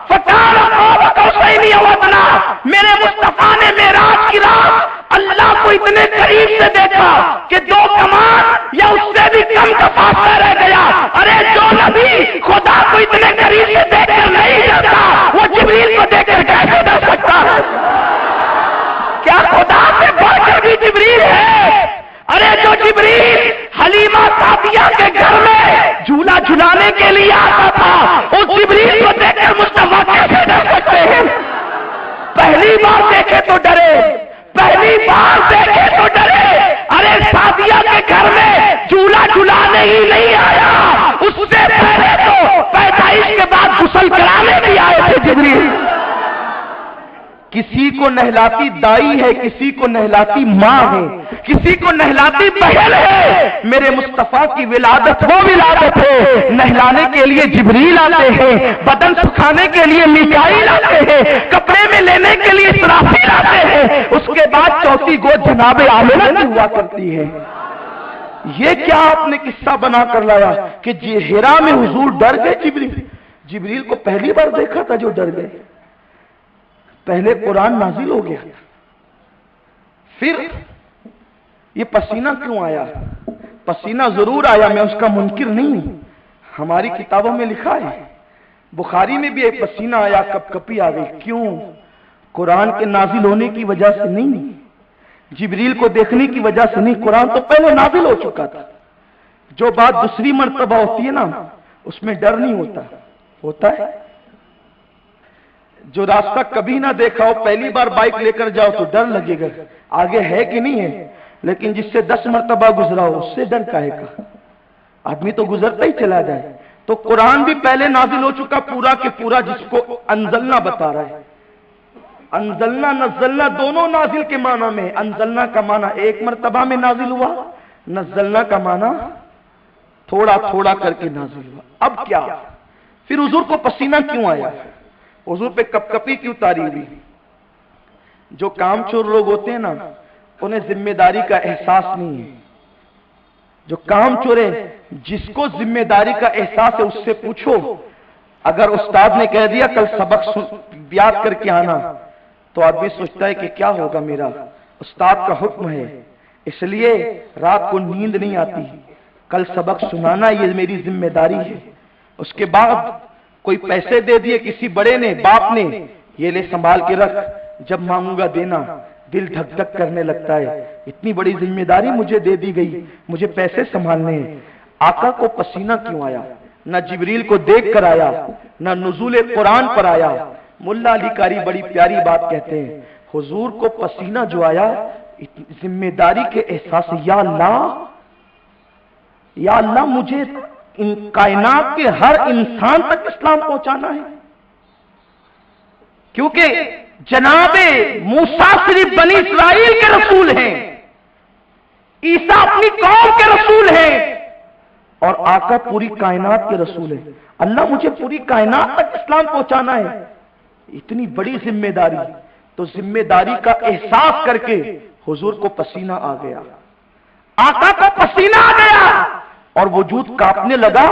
[SPEAKER 2] فکان قاب قوسین او ادنی. میرے مصطفیٰ نے معراج کی رات اللہ کو اتنے قریب سے دیکھا کہ 2 کمان یا اس سے بھی کم کا فاصلہ رہ گیا. ارے جو نبی خدا کو اتنے قریب سے دیکھ کر نہیں ڈرتا وہ جبریل کو دیکھ کر کیسے ڈر سکتا ہے؟ کیا خدا سے بڑھ کر بھی جبریل ہے؟ ارے جو جبریل حلیمہ سعدیہ کے گھر میں جھولا جھلانے کے لیے آتا تھا اس جبریل کو دیکھ کر مصطفیٰ کیسے ڈر سکتے ہیں؟ پہلی بار دیکھے تو ڈرے، پہلی بار دیکھے تو ڈرے. ارے سعدیہ کے گھر میں جھولا جھلانے ہی نہیں آیا، اس سے پہلے تو پیدائش کے بعد غسل کرانے بھی آئے تھے جبریل. کسی کو نہلاتی دائی ہے، کسی کو نہلاتی ماں ہے، کسی کو نہلاتی بہن ہے. میرے مصطفیٰ کی ولادت وہ ولادت ہے نہلانے کے لیے جبریل آتے ہیں، بدن سکھانے کے لیے میکائیل آتے ہیں، کپڑے میں لینے کے لیے اسرافیل آتے ہیں. اس کے بعد چوتھی گود جناب آمنہ کی ہوا کرتی ہے. یہ کیا آپ نے قصہ بنا کر لایا کہ حرا میں حضور ڈر گئے؟ جبریل کو پہلی بار دیکھا تھا جو ڈر گئے. پہلے قرآن نازل ہو گیا، پھر یہ پسینہ کیوں آیا؟ پسینہ ضرور آیا، میں اس کا منکر نہیں ہوں. ہماری کتابوں میں لکھا ہے، بخاری میں بھی ایک پسینہ آیا، کپ کپی آ گئی. کیوں؟ قرآن کے نازل ہونے کی وجہ سے نہیں، جبریل کو دیکھنے کی وجہ سے نہیں. قرآن تو پہلے نازل ہو چکا تھا. جو بات دوسری مرتبہ ہوتی ہے نا اس میں ڈر نہیں ہوتا ہے. جو راستہ کبھی نہ دیکھا ہو، پہلی بار بائک لے کر جاؤ تو ڈر لگے گا آگے ہے کہ نہیں ہے، لیکن جس سے 10 مرتبہ گزرا ہو اس سے ڈر کاہے کا؟ آدمی تو گزرتا ہی چلا جائے. تو قرآن بھی پہلے نازل ہو چکا پورا کہ پورا، جس کو انزلنا بتا رہا ہے. انزلنا نزلنا دونوں نازل کے معنی میں. انزلنا کا معنی ایک مرتبہ میں نازل ہوا، نزلنا کا معنی تھوڑا تھوڑا کر کے نازل ہوا. اب کیا؟ پھر حضور کو پسینہ کیوں آیا؟ حضور پہ کپ کپی کیوں تاری ہوئی؟ جو کام چور لوگ ہوتے ہیں نا، انہیں ذمہ داری کا احساس نہیں ہے. جو کام چورے، جس کو ذمہ داری کا احساس ہے اس سے پوچھو. اگر استاد نے کہہ دیا کل سبق یاد کر کے آنا، تو آدمی سوچتا ہے کہ کیا ہوگا میرا، استاد کا حکم ہے، اس لیے رات کو نیند نہیں آتی، کل سبق سنانا یہ میری ذمہ داری ہے. اس کے بعد کوئی پیسے دے دیے کسی بڑے نے، باپ نے، یہ لے سنبھال کے رکھ، جب مانگوں گا دینا. دل دھک دھک کرنے لگتا ہے، اتنی بڑی ذمہ داری مجھے دے دی گئی، مجھے پیسے سنبھالنے ہیں. آقا کو پسینہ کیوں آیا؟ نہ جبریل کو دیکھ کر آیا، نہ نزول قرآن پر آیا. ملا علی قاری بڑی پیاری بات کہتے ہیں، حضور کو پسینہ جو آیا ذمہ داری کے احساس. یا اللہ مجھے ان کائنات کے ہر انسان تک اسلام پہنچانا ہے. کیونکہ جناب موسیٰ صرف بنی اسرائیل کے رسول ہیں، عیسیٰ اپنی قوم کے رسول ہیں، اور آقا پوری کائنات کے رسول ہیں. اللہ مجھے پوری کائنات تک اسلام پہنچانا ہے، اتنی بڑی ذمہ داری. تو ذمہ داری کا احساس کر کے حضور کو پسینہ آ گیا، آقا کو پسینہ آ گیا اور وجود کانپنے لگا.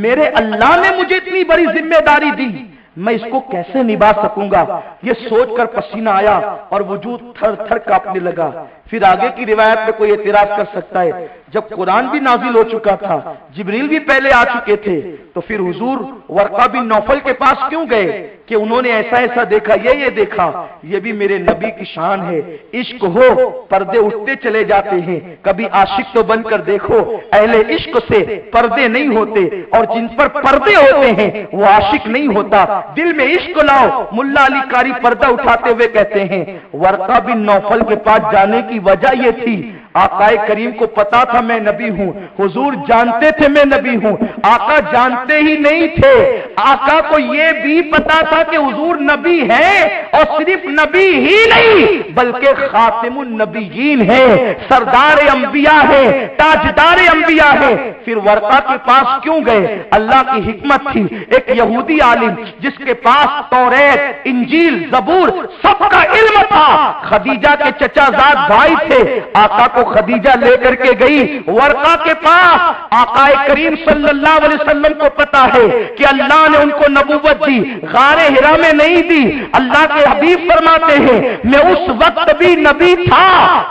[SPEAKER 2] میرے اللہ نے مجھے اتنی بڑی ذمہ داری دی، میں اس کو کیسے نبھا سکوں گا؟ یہ سوچ کر پسینہ آیا اور وجود تھر تھر کانپنے لگا. پھر آگے کی روایت میں کوئی اعتراض کر سکتا ہے، جب قرآن بھی نازل ہو چکا تھا، جبریل بھی پہلے آ چکے تھے، تو پھر حضور ورقہ بن نوفل کے پاس کیوں گئے کہ انہوں نے ایسا ایسا دیکھا، یہ دیکھا؟ یہ بھی میرے نبی کی شان ہے. عشق ہو پردے اٹھتے چلے جاتے ہیں، کبھی عاشق تو بن کر دیکھو، اہل عشق سے پردے نہیں ہوتے، اور جن پر پردے ہوتے ہیں وہ عاشق نہیں ہوتا. دل میں عشق لاؤ. ملا علی قاری پردہ اٹھاتے ہوئے کہتے ہیں، ورقہ بن نوفل کے پاس جانے کی وجہ یہ تھی، آقا کریم کو پتا تھا میں نبی ہوں، حضور جانتے تھے میں نبی ہوں. آقا جانتے ہی نہیں تھے، آقا کو یہ بھی پتا تھا کہ حضور نبی ہیں، اور صرف نبی ہی نہیں بلکہ خاتم النبیین ہیں، سردار انبیاء ہیں، تاجدار انبیاء ہیں. پھر ورقہ کے پاس کیوں گئے؟ اللہ کی حکمت تھی. ایک یہودی عالم جس کے پاس توریت، انجیل، زبور سب کا علم تھا، خدیجہ کے چچا زاد بھائی تھے، آقا کو خدیجہ لے کر کے گئی ورقہ کے پاس. آقا کریم صلی اللہ علیہ وسلم کو پتا ہے کہ اللہ نے ان کو نبوت دی، غار ہرا میں نہیں دی. اللہ کے حبیب فرماتے ہیں میں اس وقت بھی نبی تھا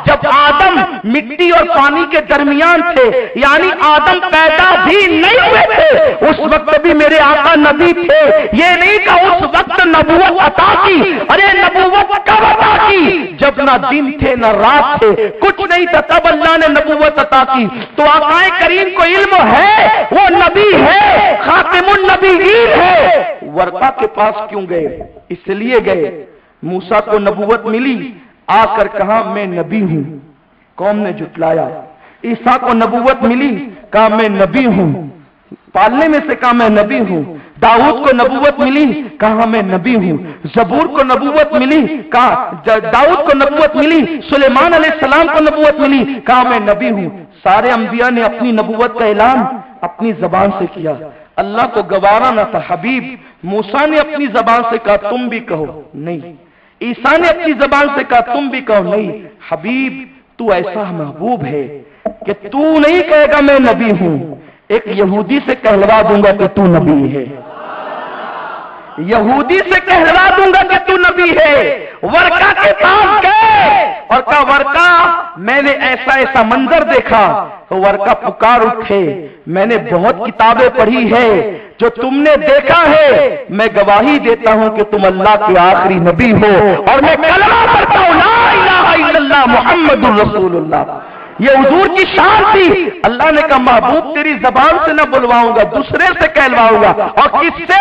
[SPEAKER 2] جب آدم مٹی اور پانی کے درمیان تھے، یعنی آدم پیدا بھی نہیں ہوئے تھے، اس وقت بھی میرے آقا نبی تھے. یہ نہیں کہ اس وقت نبوت عطا کی، ارے نبوت کب عطا کی؟ جب نہ دن تھے نہ رات تھے، کچھ نہیں تھا، تب اللہ نے نبوت عطا کی. تو آقا کریم کو علم ہے، وہ نبی ہے، خاتم النبیین ہے. ورقہ کے پاس کیوں گئے؟ اس لیے گئے موسیٰ کو نبوت ملی، آ کر کہا میں نبی ہوں، قوم نے جھٹلایا. عیسیٰ کو نبوت ملی، کہا میں نبی ہوں، پالنے میں سے کہا میں نبی ہوں. داؤد کو نبوت ملی، کہا میں نبی ہوں. زبور کو نبوت ملی، کہا داؤد کو نبوت ملی. سلیمان علیہ السلام کو نبوت ملی، کہا میں نبی ہوں. سارے انبیاء نے اپنی نبوت کا اعلان اپنی زبان سے کیا. اللہ کو گوارا نہ تھا. حبیب موسیٰ نے اپنی زبان سے کہا تم بھی کہو نہیں، عیسیٰ نے اپنی زبان سے کہا تم بھی کہو نہیں. حبیب تو ایسا محبوب ہے کہ تو نہیں کہے گا میں نبی ہوں، ایک یہودی سے کہلوا دوں گا کہ تو نبی ہے، یہودی سے کہلوا دوں گا کہ تو نبی ہے. ورقہ کے پاس گئے اور کہا ورقہ میں نے ایسا ایسا منظر دیکھا. تو ورقہ پکار اٹھے میں نے بہت کتابیں پڑھی ہے، جو تم نے دیکھا ہے میں گواہی دیتا ہوں کہ تم اللہ کے آخری نبی ہو، اور میں کلمہ پڑھتا ہوں لا الہ الا اللہ محمد رسول اللہ. یہ حضور کی شان تھی. اللہ نے کہا محبوب تیری زبان سے نہ بلواؤں گا، دوسرے سے کہلواؤں گا. اور کس سے؟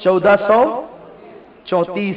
[SPEAKER 2] 1434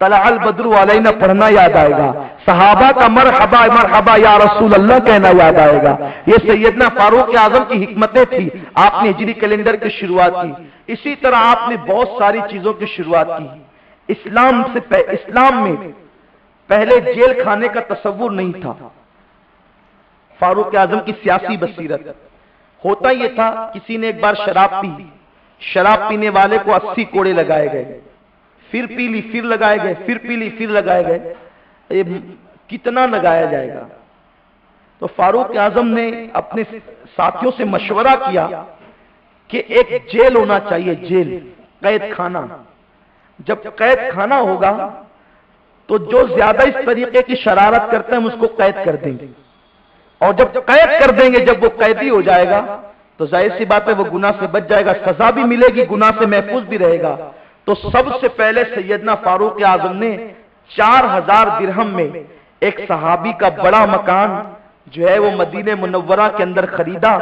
[SPEAKER 2] طلع البدر علینا پڑھنا یاد آئے گا، صحابہ کا مرحبا مرحبا یا رسول اللہ کہنا یاد آئے گا۔ یہ سیدنا فاروق اعظم کی حکمتیں تھی، آپ نے ہجری کیلنڈر کی شروعات کی، اسی طرح آپ نے بہت ساری چیزوں کی شروعات کی۔ اسلام میں پہلے جیل کھانے کا تصور نہیں تھا۔ فاروق اعظم کی سیاسی بصیرت، ہوتا یہ تھا کسی نے ایک بار شراب پی، شراب پینے والے کو 80 کوڑے لگائے گئے، پھر پی لی پھر لگائے گئے، پھر پی لی پھر لگائے گئے، یہ کتنا لگایا جائے گا؟ تو فاروق اعظم نے اپنے ساتھیوں سے مشورہ کیا کہ ایک جیل ہونا چاہیے، جیل، قید خانہ۔ جب قید خانہ ہوگا تو جو زیادہ اس طریقے کی شرارت کرتے ہیں ہم اس کو قید کر دیں گے، اور جب قید کر دیں گے، جب وہ قیدی ہو جائے گا تو ظاہر سی بات ہے وہ گناہ سے بچ جائے گا، سزا بھی ملے گی، گناہ سے محفوظ بھی رہے گا۔ تو سب سے پہلے سیدنا فاروق اعظم نے 4000 درہم میں ایک صحابی کا بڑا مکان جو ہے وہ مدینہ منورہ کے اندر خریدا،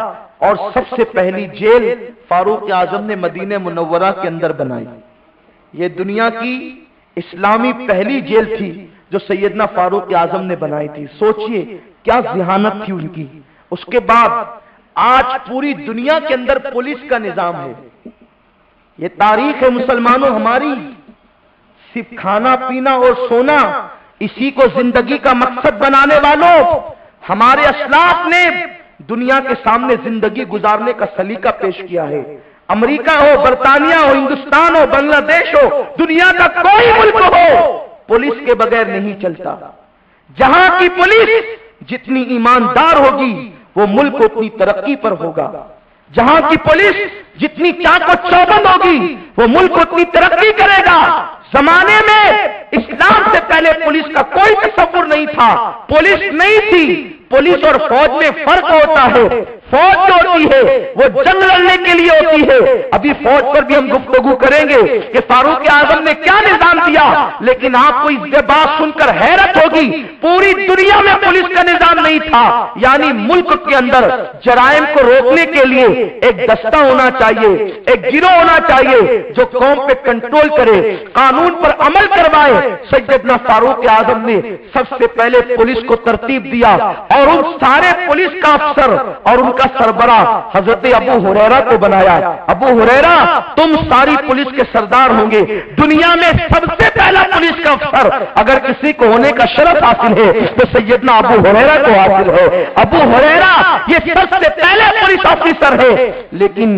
[SPEAKER 2] اور سب سے پہلی جیل فاروق اعظم نے مدینہ منورہ کے اندر بنائی۔ یہ دنیا کی اسلامی پہلی جیل تھی جو سیدنا فاروق اعظم نے بنائی تھی۔ سوچئے کیا ذہانت تھی ان کی۔ اس کے بعد آج پوری دنیا کے اندر پولیس کا نظام ہے۔ یہ تاریخ ہے مسلمانوں ہماری، صرف کھانا پینا اور سونا اسی کو زندگی کا مقصد بنانے والوں، ہمارے اسلاف نے دنیا کے سامنے زندگی گزارنے کا سلیقہ پیش کیا ہے۔ امریکہ ہو، برطانیہ ہو، ہندوستان ہو، بنگلہ دیش ہو، دنیا کا کوئی ملک ہو، پولیس کے بغیر نہیں چلتا۔ جہاں کی پولیس جتنی ایماندار ہوگی وہ ملک اتنی ترقی پر ہوگا، جہاں کی پولیس جتنی چاق و چوبند ہوگی وہ ملک اتنی ترقی کرے گا۔ زمانے میں اسلام سے پہلے پولیس کا کوئی تصور نہیں تھا، پولیس نہیں تھی۔ پولیس اور فوج میں فرق ہوتا ہے، فوج جو ہوتی ہے وہ جنگ لڑنے کے لیے ہوتی ہے۔ ابھی فوج پر بھی ہم گفتگو کریں گے کہ فاروق اعظم نے کیا نظام دیا، لیکن آپ کو اس بات سن کر حیرت ہوگی، پوری دنیا میں پولیس کا نظام نہیں تھا۔ یعنی ملک کے اندر جرائم کو روکنے کے لیے ایک دستہ ہونا چاہیے، ایک گروہ ہونا چاہیے جو قوم پہ کنٹرول کرے، قانون پر عمل کروائے۔ سیدنا فاروق اعظم نے سب سے پہلے پولیس کو ترتیب دیا، اور ان سارے پولیس کا افسر اور ان کا سربراہ حضرت ابو ہریرہ کو بنایا۔ ابو ہریرہ تم ساری پولیس کے سردار ہوں گے، دنیا میں سب سے پہلا پولیس کا افسر اگر کسی کو ہونے کا شرف حاصل ہے تو سیدنا ابو ہریرہ کو حاصل ہے۔ ابو ہریرہ یہ سب سے پہلے پولیس آفیسر ہے، لیکن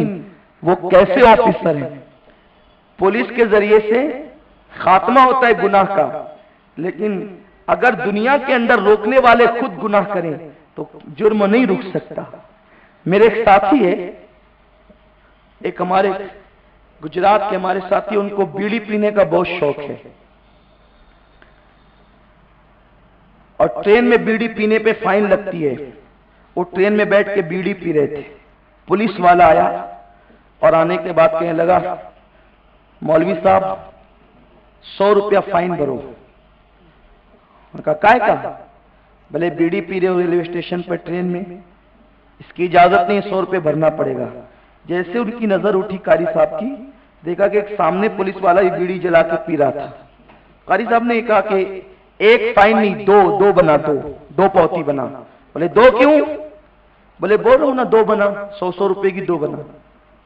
[SPEAKER 2] وہ کیسے آفیسر ہے؟ پولیس کے ذریعے سے خاتمہ ہوتا ہے گناہ کا، لیکن اگر دنیا کے اندر روکنے والے خود گناہ کریں تو جرم نہیں رک سکتا۔ میرے ایک ساتھی ہے، ایک ہمارے گجرات کے ہمارے ساتھی، ان کو بیڑی پینے کا بہت شوق ہے، اور ٹرین میں بیڑی پینے پہ فائن لگتی ہے۔ وہ ٹرین میں بیٹھ کے بیڑی پی رہے تھے، پولیس والا آیا اور آنے کے بعد کہنے لگا مولوی صاحب 100 روپیہ فائن بھرو۔ کہا بھلے بیڑی پی رہے ہو ریلوے اسٹیشن پر ٹرین میں، اس کی اجازت نہیں، 100 روپے بھرنا پڑے گا۔ جیسے ان کی نظر اٹھی قاری صاحب کی، دیکھا کہ ایک سامنے پولیس والا یہ بیڑی جلا کے پی رہا تھا۔ قاری صاحب نے کہا کہ ایک فائن نہیں، دو بنا، دو پوتی بنا۔ بولے دو کیوں؟ بولے بول رہا ہوں نا، دو بنا، 100 روپے کی دو بنا۔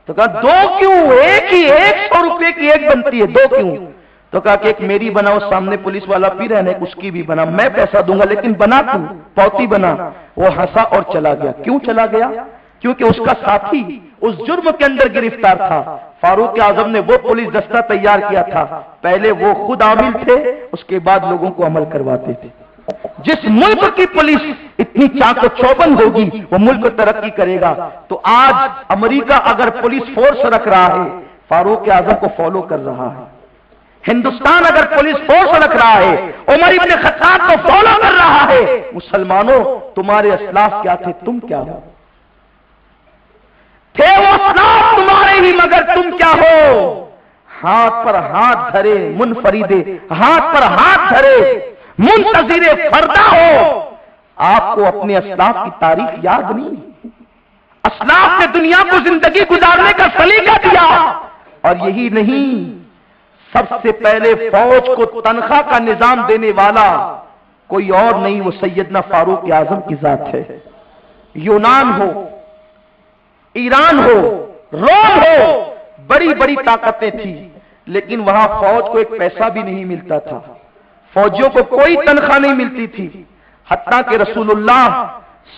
[SPEAKER 2] تو کہا دو کیوں؟ ایک ہی، 100 روپے کی ایک بنتی ہے، دو کیوں؟ تو کہا کہ ایک میری بناؤ، سامنے پولیس والا پی رہا ہے، اس کی بھی بنا، میں پیسہ دوں گا لیکن بنا تو پوتی بنا۔ وہ ہنسا اور چلا گیا۔ کیوں چلا گیا؟ کیونکہ اس کا ساتھی اس جرم کے اندر گرفتار تھا۔ فاروق اعظم نے وہ پولیس دستہ تیار کیا تھا، پہلے وہ خود عامل تھے، اس کے بعد لوگوں کو عمل کرواتے تھے۔ جس ملک کی پولیس اتنی چاق و چوبند ہوگی وہ ملک ترقی کرے گا۔ تو آج امریکہ اگر پولیس فورس رکھ رہا ہے، فاروق اعظم کو فالو کر رہا ہے۔ ہندوستان اگر پولیس فورس رکھ رہا ہے، عمر ابن خطاب کو فالو کر رہا ہے۔ مسلمانوں تمہارے اسلاف کیا تھے، تم کیا ہو؟ تھے وہ اسلاف تمہارے ہی، مگر تم کیا ہو؟ ہاتھ پر ہاتھ دھرے منفریدے، ہاتھ پر ہاتھ دھرے منتظر فردا ہو۔ آپ کو اپنے اسلاف کی تاریخ یاد نہیں؟ اسلاف نے دنیا کو زندگی گزارنے کا سلیقہ دیا، اور یہی نہیں، سب سے پہلے فوج کو تنخواہ کا نظام دینے والا کوئی اور نہیں، وہ سیدنا فاروق اعظم کی ذات ہے۔ یونان ہو، ایران ہو، روم ہو، بڑی بڑی طاقتیں تھیں، لیکن وہاں فوج کو ایک پیسہ بھی نہیں ملتا تھا، فوجیوں کو کوئی تنخواہ نہیں ملتی تھی، حتیٰ کہ رسول اللہ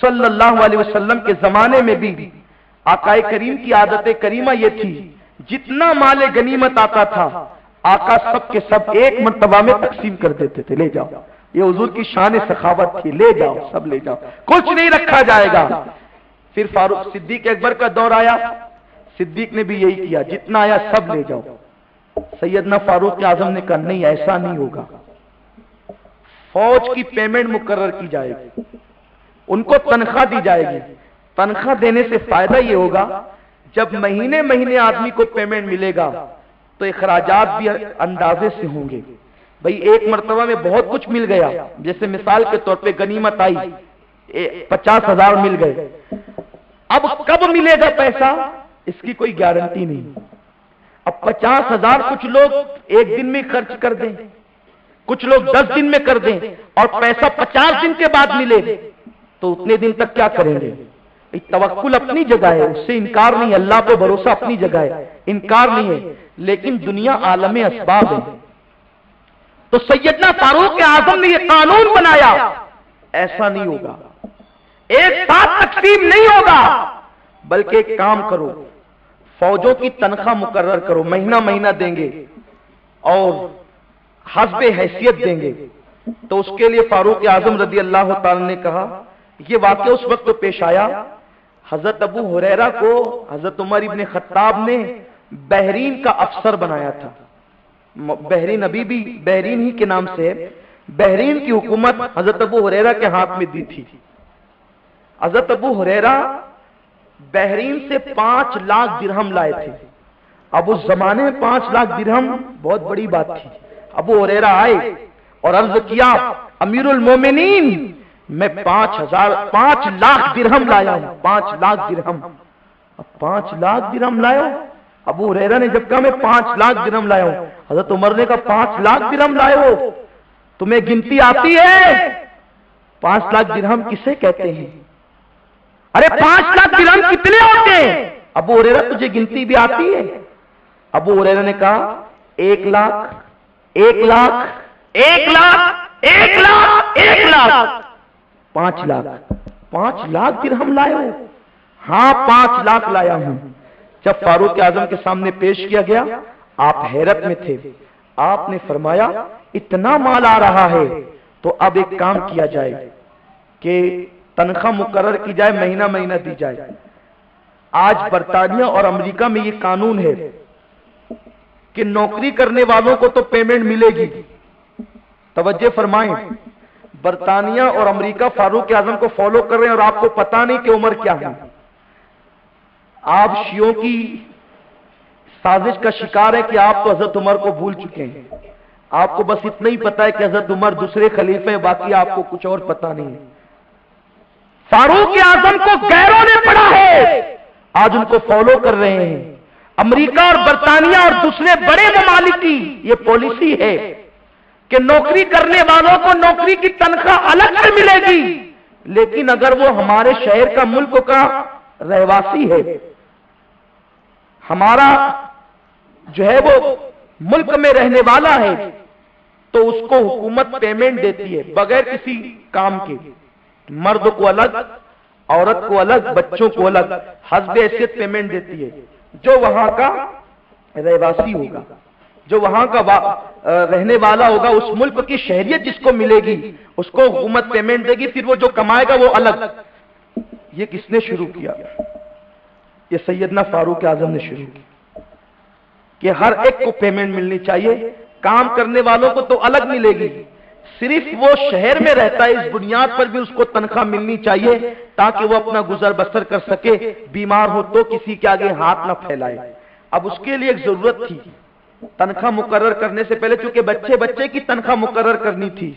[SPEAKER 2] صلی اللہ علیہ وسلم کے زمانے میں بھی آقا کریم کی عادت کریمہ یہ تھی، جتنا مال غنیمت آتا تھا آقا سب کے سب ایک مرتبہ میں تقسیم کر دیتے تھے، لے جاؤ، یہ حضور کی شان سخاوت تھی، لے جاؤ، سب لے جاؤ، کچھ نہیں رکھا جائے گا۔ پھر فاروق صدیق اکبر کا دور آیا، صدیق نے بھی یہی کیا، جتنا آیا سب لے جاؤ۔ سیدنا فاروق اعظم نے کہا نہیں، ایسا نہیں ہوگا، فوج کی پیمنٹ مقرر کی جائے گی، ان کو تنخواہ دی جائے گی۔ تنخواہ دینے سے فائدہ یہ ہوگا جب مہینے مہینے آدمی کو پیمنٹ ملے گا تو اخراجات بھی اندازے سے ہوں گے۔ بھئی ایک مرتبہ میں بہت کچھ مل گیا، جیسے مثال کے طور پہ غنیمت آئی، 50,000 مل گئے، اب کب ملے گا پیسہ اس کی کوئی گارنٹی نہیں۔ اب 50,000 کچھ لوگ ایک دن میں خرچ کر دیں، کچھ لوگ 10 دن میں کر دیں، اور پیسہ 50 دن کے بعد ملے تو اتنے دن تک کیا کریں گے؟ توکل اپنی جگہ ہے، اس سے انکار نہیں، اللہ پہ بھروسہ اپنی جگہ ہے، انکار نہیں ہے، لیکن دنیا عالم اسباب ہے۔ تو سیدنا فاروق اعظم نے یہ قانون بنایا، ایسا نہیں ہوگا، ایک ساتھ تقسیم نہیں ہوگا، بلکہ ایک کام کرو، فوجوں کی تنخواہ مقرر کرو، مہینہ مہینہ دیں گے اور حسب حیثیت دیں گے۔ تو اس کے لیے فاروق اعظم رضی اللہ تعالی نے کہا، یہ واقعہ اس وقت تو پیش آیا، حضرت ابو ہریرہ کو حضرت عمر ابن خطاب نے بحرین کا افسر بنایا تھا۔ بحرین ابھی بھی بحرین ہی کے نام سے، بحرین کی حکومت حضرت ابو ہریرہ کے ہاتھ میں دی تھی۔ حضرت ابو ہریرہ بحرین سے 5 لاکھ درہم لائے تھے۔ اب اس زمانے میں 5 لاکھ درہم بہت بڑی بات تھی۔ ابو ہریرہ آئے اور عرض کیا، امیر المومنین میں 5 لاکھ درہم لایا ہوں، 5 لاکھ درہم۔ اب 5 لاکھ درہم لایا ہوں؟ ابو ہریرہ نے جب کہا میں 5 لاکھ درہم لایا ہوں، حضرت عمر نے کہا 5 لاکھ درہم لائے ہو، تمہیں گنتی آتی ہے؟ 5 لاکھ درہم کسے کہتے ہیں؟ ارے 5 لاکھ درہم کتنے ہوتے ہیں؟ ابو ہریرہ تجھے گنتی بھی آتی ہے؟ ابو ہریرہ نے کہا 1 لاکھ 1 لاکھ 1 لاکھ 1 لاکھ 1 لاکھ 5 لاکھ 5 لاکھ درہم لائے ہو؟ ہاں 5 لاکھ لایا ہوں۔ جب فاروق اعظم کے سامنے پیش کیا گیا، آپ حیرت میں تھے، آپ نے فرمایا اتنا مال آ رہا ہے تو اب ایک کام کیا جائے کہ تنخواہ مقرر کی جائے، مہینہ مہینہ دی جائے۔ آج برطانیہ اور امریکہ میں یہ قانون ہے کہ نوکری کرنے والوں کو تو پیمنٹ ملے گی۔ توجہ فرمائیں، برطانیہ اور امریکہ فاروق اعظم کو فالو کر رہے ہیں اور آپ کو پتا نہیں کہ عمر کیا ہے۔ آپ شیعوں کی سازش کا شکار ہے کہ آپ تو حضرت عمر کو بھول چکے ہیں، آپ کو بس اتنا ہی پتا ہے کہ حضرت عمر دوسرے خلیفے ہیں، باقی آپ کو کچھ اور پتا نہیں ہے۔ فاروق اعظم کو غیروں نے پڑھا ہے، آج ان کو فالو کر رہے ہیں۔ امریکہ اور برطانیہ اور دوسرے بڑے ممالک کی یہ پالیسی ہے کہ نوکری کرنے والوں کو نوکری کی تنخواہ الگ سے ملے گی، لیکن اگر وہ ہمارے شہر کا ملک کا رہواسی ہے، ہمارا جو ہے وہ ملک میں رہنے والا ہے، تو اس کو حکومت پیمنٹ دیتی ہے بغیر کسی کام کے، مرد کو الگ، عورت کو الگ، بچوں کو الگ، حسب حیثیت پیمنٹ دیتی ہے۔ جو وہاں کا رہواسی ہوگا، جو وہاں کا رہنے والا ہوگا، اس ملک کی شہریت جس کو ملے گی اس کو حکومت پیمنٹ دے گی، پھر وہ جو کمائے گا وہ الگ۔ یہ کس نے شروع کیا؟ یہ سیدنا فاروق اعظم نے شروع کی کہ ہر ایک کو پیمنٹ ملنی چاہیے، کام کرنے والوں کو تو الگ ملے گی، صرف وہ شہر میں رہتا ہے اس بنیاد پر بھی اس کو تنخواہ ملنی چاہیے تاکہ وہ اپنا گزر بسر کر سکے، بیمار ہو تو کسی کے آگے ہاتھ نہ پھیلائے۔ اب اس کے لیے ایک ضرورت تھی، تنخواہ مقرر کرنے سے پہلے چونکہ بچے کی تنخواہ مقرر کرنی تھی،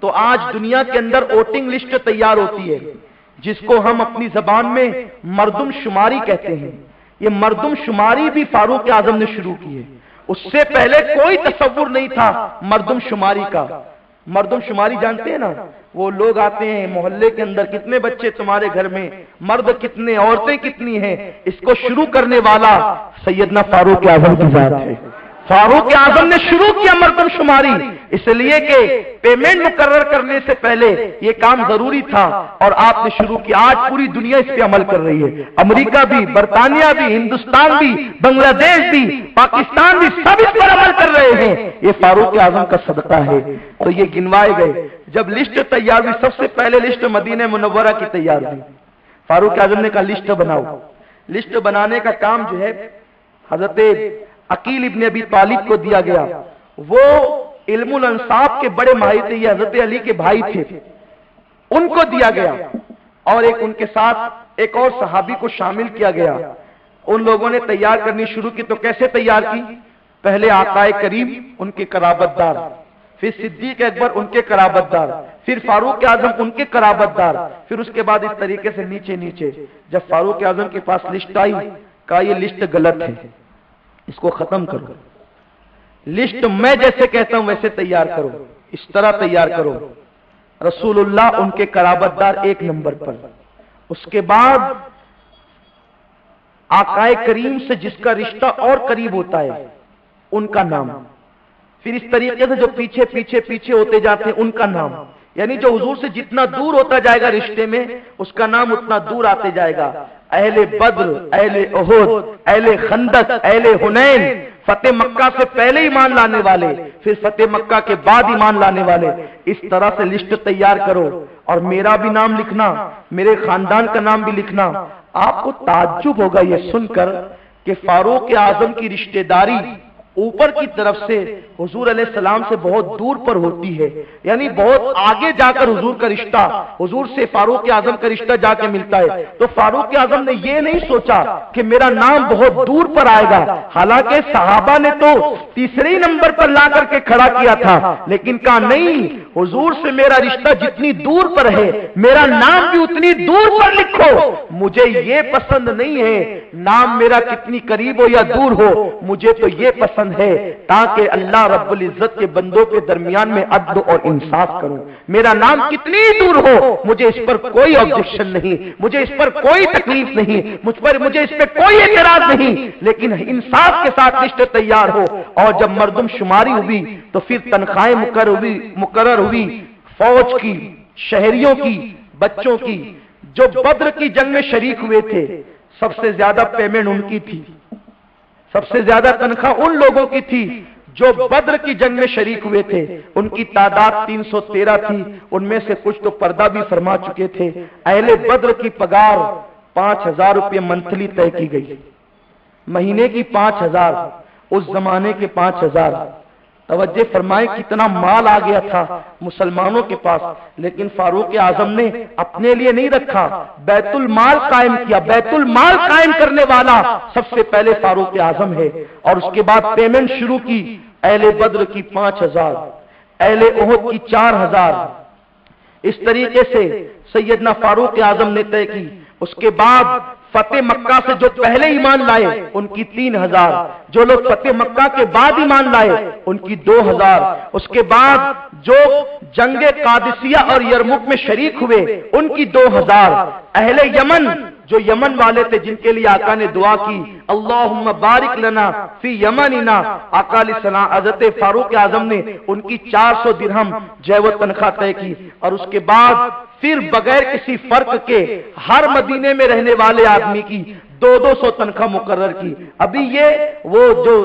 [SPEAKER 2] تو آج دنیا کے اندر ووٹنگ لسٹ تیار ہوتی ہے جس کو ہم اپنی زبان میں مردم شماری کہتے ہیں۔ یہ مردم شماری بھی فاروق اعظم نے شروع کی ہے۔ اس سے پہلے کوئی تصور نہیں تھا مردم شماری کا. مردم شماری جانتے ہیں نا، وہ لوگ آتے ہیں محلے کے اندر، کتنے بچے تمہارے گھر میں، مرد کتنے، عورتیں کتنی ہیں. اس کو شروع کرنے والا سیدنا فاروق اعظم کی ذات ہے. فاروق اعظم نے شروع کیا مردم شماری، اس لیے کہ پیمنٹ مقرر کرنے سے پہلے یہ کام ضروری تھا اور آپ نے شروع کیا. آج پوری دنیا اس پہ عمل کر رہی ہے، امریکہ بھی، برطانیہ بھی، ہندوستان بھی، بنگلہ دیش بھی، پاکستان بھی، سب اس پر عمل کر رہے ہیں. یہ فاروق اعظم کا صدقہ ہے. تو یہ گنوائے گئے. جب لسٹ تیار ہوئی، سب سے پہلے لسٹ مدینہ منورہ کی تیار ہوئی. فاروق اعظم نے کہا لسٹ بناؤ. لسٹ بنانے کا کام جو ہے حضرت عقیل ابن ابی طالب کو دیا گیا. وہ علم الانصاب کے بڑے ماہر تھے، یہ حضرت علی کے بھائی تھے، ان کو دیا گیا. اور ایک ان کے ساتھ ایک اور صحابی کو شامل کیا گیا. ان لوگوں نے تیار کرنی شروع کی. تو کیسے تیار کی؟ پہلے آقا کریم، ان کے قرابت دار، پھر صدیق اکبر ان کے قرابت دار، پھر فاروق اعظم ان کے قرابت دار، پھر اس کے بعد اس طریقے سے نیچے نیچے. جب فاروق اعظم کے پاس لسٹ آئی، کہا یہ لسٹ غلط ہے، اس کو ختم کرو. لسٹ میں جیسے کہتا ہوں ویسے تیار کرو، اس طرح تیار کرو. رسول اللہ ان کے قرابت دار ایک نمبر پر، اس کے بعد آقا کریم سے جس کا رشتہ اور قریب ہوتا ہے ان کا نام، پھر اس طریقے سے جو پیچھے پیچھے پیچھے ہوتے جاتے ہیں ان کا نام. یعنی جو حضور سے جتنا دور ہوتا جائے گا رشتے میں، اس کا نام اتنا دور آتے جائے گا. اہل بدر، اہل احد، اہل خندق، اہل حنین، فتح مکہ سے پہلے ایمان لانے والے، پھر فتح مکہ کے بعد ایمان لانے والے. اس طرح سے لسٹ تیار کرو اور میرا بھی نام لکھنا، میرے خاندان کا نام بھی لکھنا. آپ کو تعجب ہوگا یہ سن کر کہ فاروق اعظم کی رشتہ داری اوپر کی طرف سے حضور علیہ السلام سے بہت دور پر ہوتی ہے. یعنی بہت آگے جا کر حضور کا رشتہ، حضور سے فاروق اعظم کا رشتہ جا کے ملتا ہے. تو فاروق اعظم نے یہ نہیں سوچا کہ میرا نام بہت دور پر آئے گا. حالانکہ صحابہ نے تو تیسرے نمبر پر لا کر کے کھڑا کیا تھا، لیکن کہا نہیں، حضور سے میرا رشتہ جتنی دور پر ہے میرا نام بھی اتنی دور پر لکھو. مجھے یہ پسند نہیں ہے نام میرا کتنی قریب ہو یا دور ہو، مجھے تو یہ پسند ہے تاکہ اللہ رب العزت کے بندوں کے درمیان میں عدل اور انصاف کروں. میرا نام کتنی دور ہو مجھے اس پر کوئی آبجیکشن نہیں، مجھے اس پر کوئی تکلیف نہیں، مجھے اس پہ کوئی اعتراض نہیں، لیکن انصاف کے ساتھ لسٹ تیار ہو. اور جب مردم شماری ہوئی تو پھر تنخواہیں مقرر ہوئی فوج کی، شہریوں کی، بچوں کی. جو بدر کی جنگ میں شریک ہوئے تھے سب سے زیادہ پیمنٹ ان کی تھی، سب سے زیادہ تنخواہ ان لوگوں کی تھی جو بدر کی جنگ میں شریک ہوئے تھے. ان کی تعداد 313 تھی، ان میں سے کچھ تو پردہ بھی فرما چکے تھے. اہل بدر کی پگار 5000 روپے منتھلی طے کی گئی، مہینے کی 5000، اس زمانے کے 5000. توجہ فرمائے کتنا مال آ گیا تھا مسلمانوں کے پاس. لیکن فاروق اعظم نے اپنے لیے نہیں رکھا، بیت المال قائم کیا. بیت المال قائم کرنے والا سب سے پہلے فاروق اعظم ہے. اور اس کے بعد پیمنٹ شروع کی. اہل بدر کی 5000، اہل احد کی 4000. اس طریقے سے سیدنا فاروق اعظم نے طے کی. اس کے بعد فتح مکہ سے جو پہلے ایمان لائے ان کی 3000، جو لوگ فتح مکہ کے بعد ایمان لائے ان کی 2000. اس کے بعد جو جنگ قادسیہ اور یرموک میں شریک ہوئے ان کی 2000. اہل یمن جو یمن والے تھے جن کے لیے آقا نے دعا کی اللہم بارک لنا فی یمننا، آقا علیہ السلام حضرت فاروق اعظم نے ان کی 400 درہم جو وہ تنخواہ طے کی. اور اس کے بعد پھر بغیر کسی فرق کے ہر مدینے میں رہنے والے آدمی کی 200 تنخواہ مقرر کی. ابھی یہ وہ جو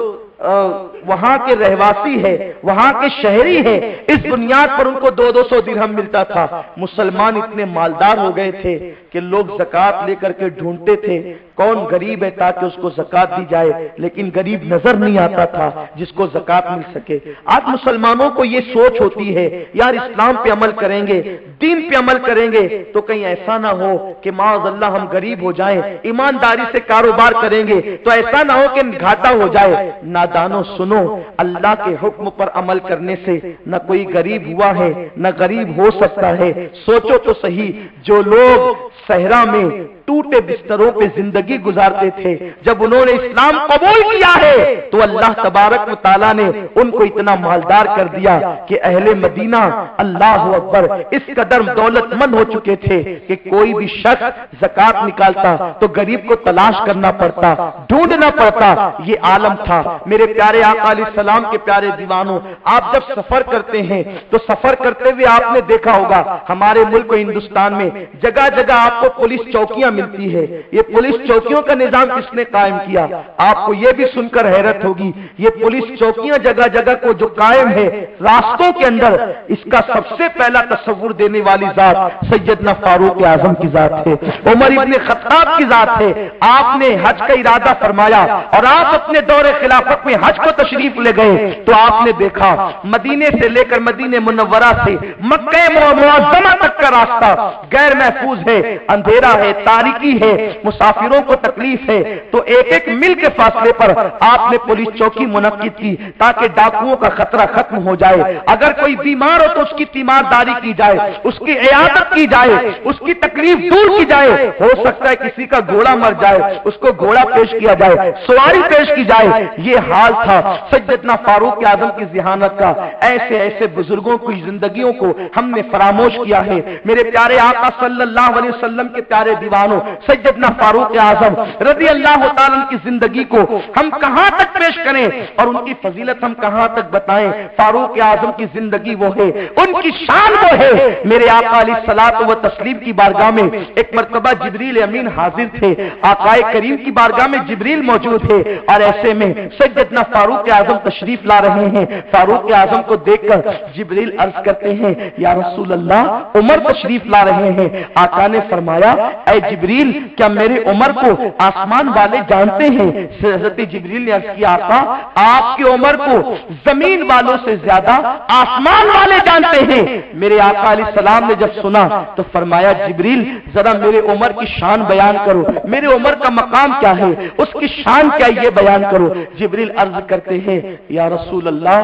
[SPEAKER 2] وہاں کے رہواسی ہے، وہاں کے شہری ہے، اس بنیاد پر ان کو 200 درہم ملتا تھا. مسلمان اتنے مالدار ہو گئے تھے کہ لوگ زکات لے کر کے ڈھونڈتے تھے کون غریب ہے تاکہ اس کو زکات دی جائے، لیکن غریب نظر نہیں آتا تھا جس کو زکات مل سکے. آج مسلمانوں کو یہ سوچ ہوتی ہے یار اسلام پہ عمل کریں گے، دین پہ عمل کریں گے تو کہیں ایسا نہ ہو کہ معاذ اللہ ہم غریب ہو جائیں. ایمانداری سے کاروبار کریں گے تو ایسا نہ ہو کہ گھاٹا ہو جائے. نادانو سنو، اللہ کے حکم پر عمل کرنے سے نہ کوئی غریب ہوا ہے نہ غریب ہو سکتا ہے. سوچو تو صحیح، جو لوگ صحرا میں 2 ٹوٹے بستروں پہ زندگی گزارتے تھے. جب انہوں نے اسلام قبول کیا ہے تو اللہ تبارک و تعالیٰ نے ان کو اتنا مالدار کر دیا کہ اہل مدینہ اللہ اکبر اس قدر دولت مند ہو چکے تھے کہ کوئی بھی شخص زکات نکالتا تو غریب کو تلاش کرنا پڑتا, ڈھونڈنا پڑتا. یہ عالم تھا. میرے پیارے آقا علیہ السلام کے پیارے دیوانوں, آپ جب سفر کرتے ہیں تو سفر کرتے ہوئے آپ نے دیکھا ہوگا ہمارے ملک ہندوستان میں جگہ جگہ آپ کو پولیس چوکیاں ملتی ہے. یہ پولیس چوکیوں کا نظام کس نے قائم کیا؟ آپ کو یہ بھی سن کر حیرت ہوگی, یہ پولیس چوکیاں جگہ جگہ کو جو قائم ہے راستوں کے اندر, اس کا سب سے پہلا تصور دینے والی ذات سیدنا فاروق اعظم کی ذات ہے, عمر ابن خطاب کی ذات ہے. آپ نے حج کا ارادہ فرمایا اور آپ اپنے دور خلافت میں حج کو تشریف لے گئے تو آپ نے دیکھا مدینے سے لے کر مدینہ منورہ سے مکہ معظمہ تک کا راستہ غیر محفوظ ہے, اندھیرا ہے, تاریکی ہے, مسافروں کو تکلیف ہے. تو ایک ایک میل کے فاصلے پر آپ نے پولیس چوکی منعقد کی تاکہ ڈاکوؤں کا خطرہ ختم ہو جائے. اگر کوئی بیمار ہو تو اس کی تیمارداری کی جائے, اس کی عیادت کی جائے, اس کی تکلیف دور کی جائے. ہو سکتا ہے کسی کا گھوڑا مر جائے, اس کو گھوڑا پیش کیا جائے, سواری پیش کی جائے. یہ حال تھا سیدنا فاروق اعظم کی ذہانت کا. ایسے ایسے بزرگوں کی زندگیوں کو ہم نے فراموش کیا ہے. میرے پیارے آقا صلی اللہ علیہ وسلم کے پیارے دیوانوں, سیدنا فاروق اعظم رضی اللہ تعالیٰ کی زندگی کو ہم کہاں تک پیش کریں اور ان کی فضیلت ہم کہاں تک بتائیں؟ فاروق اعظم کی زندگی وہ ہے, ان کی شان وہ ہے. میرے آقا علیہ الصلوۃ و تسلیم کی بارگاہ میں ایک مرتبہ جبریل امین حاضر تھے. آقا کریم کی بارگاہ میں جبریل موجود تھے اور ایسے میں سیدنا فاروق اعظم تشریف لا رہے ہیں. فاروق اعظم کو دیکھ کر جبریل عرض کرتے ہیں یا رسول اللہ عمر تشریف لا رہے ہیں. آقا نے فرمایا اے جبریل کیا میرے عمر کو آسمان والے جانتے ہیں؟ حضرت جبریل نے عرض کیا آقا آپ کی عمر کو زمین والوں سے زیادہ آسمان والے جانتے ہیں. میرے آقا علیہ السلام نے جب سنا تو فرمایا جبریل ذرا میرے عمر کی شان بیان کرو, میرے عمر کا مقام کیا ہے, اس کی شان کیا یہ بیان کرو. جبریل عرض کرتے ہیں یا رسول اللہ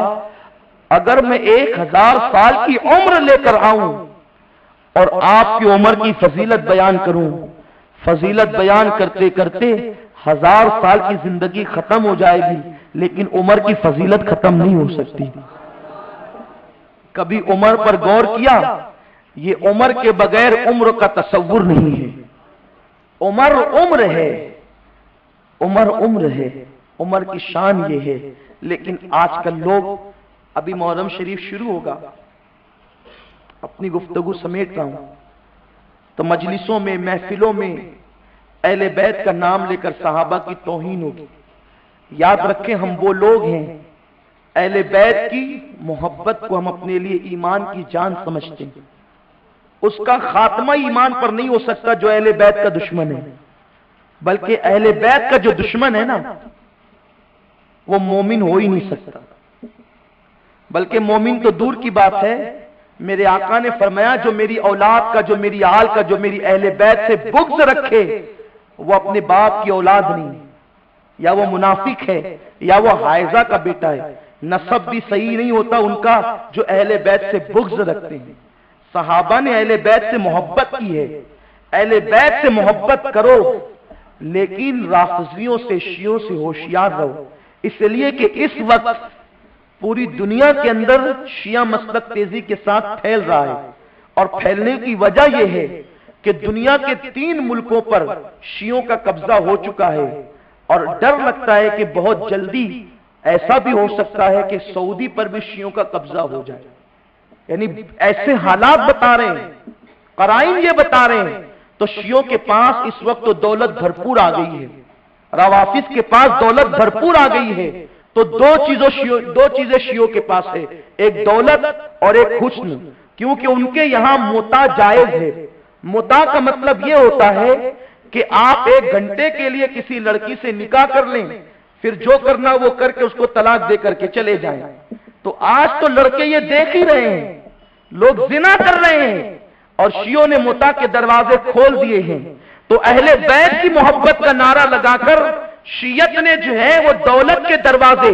[SPEAKER 2] اگر میں 1000 سال کی عمر لے کر آؤں اور آپ کی عمر کی فضیلت بیان کروں, فضیلت بیان کرتے کرتے 1000 سال کی زندگی ختم ہو جائے گی لیکن عمر کی فضیلت ختم نہیں ہو سکتی. کبھی عمر پر غور کیا؟ یہ عمر کے بغیر عمر کا تصور نہیں ہے. عمر عمر ہے, عمر عمر ہے, عمر کی شان یہ ہے. لیکن آج کل لوگ, ابھی محرم شریف شروع ہوگا, اپنی گفتگو سمیٹ رہا ہوں, تو مجلسوں میں محفلوں میں اہل بیت کا نام لے کر صحابہ کی توہین ہوگی. یاد رکھیں ہم وہ لوگ ہیں اہل بیت کی محبت کو ہم اپنے لیے ایمان کی جان سمجھتے ہیں. اس کا خاتمہ ایمان پر نہیں ہو سکتا جو اہل بیت کا دشمن ہے, بلکہ اہل بیت کا جو دشمن ہے نا وہ مومن ہو ہی نہیں سکتا. بلکہ مومن تو دور کی بات ہے. میرے آقا نے فرمایا جو میری اولاد کا, جو میری آل کا, جو میری اہل بیت سے بغض رکھے وہ اپنے باپ کی اولاد نہیں, یا وہ منافق ہے یا وہ حائزہ کا بیٹا ہے. نسب بھی صحیح نہیں ہوتا ان کا جو اہل بیت سے بغض رکھتے ہیں. صحابہ نے اہل بیت سے محبت کی ہے. اہل بیت سے محبت کرو لیکن رافضیوں سے, شیعوں سے ہوشیار رہو, اس لیے کہ اس وقت پوری دنیا کے اندر شیعہ مسلک تیزی کے ساتھ پھیل رہا ہے. اور پھیلنے کی وجہ یہ ہے کہ دنیا کے 3 ملکوں پر شیعوں کا قبضہ ہو چکا ہے اور ڈر لگتا ہے کہ بہت جلدی ایسا بھی ہو سکتا ہے کہ سعودی پر بھی شیعوں کا قبضہ ہو جائے. یعنی ایسے حالات بتا رہے ہیں, قرائن یہ بتا رہے ہیں. تو شیعوں کے پاس اس وقت تو دولت بھرپور آ گئی ہے, روافض کے پاس دولت بھرپور آ گئی ہے. تو دو چیزیں شیعوں کے پاس ہے, ایک دولت اور ایک حسن, کیونکہ ان کے یہاں متع جائز ہے. متع کا مطلب یہ ہوتا ہے کہ آپ 1 گھنٹے کے لیے کسی لڑکی سے نکاح کر لیں, پھر جو کرنا وہ کر کے اس کو طلاق دے کر کے چلے جائیں. تو آج تو لڑکے یہ دیکھ ہی رہے ہیں, لوگ زنا کر رہے ہیں اور شیعوں نے متع کے دروازے کھول دیے ہیں. تو اہل بیت کی محبت کا نعرہ لگا کر شیعت نے جو ہے وہ دولت کے دروازے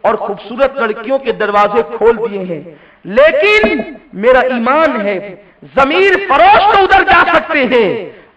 [SPEAKER 2] اور خوبصورت لڑکیوں کے دروازے کھول دیے ہیں. لیکن میرا ایمان ہے ضمیر فروش تو ادھر جا سکتے ہیں,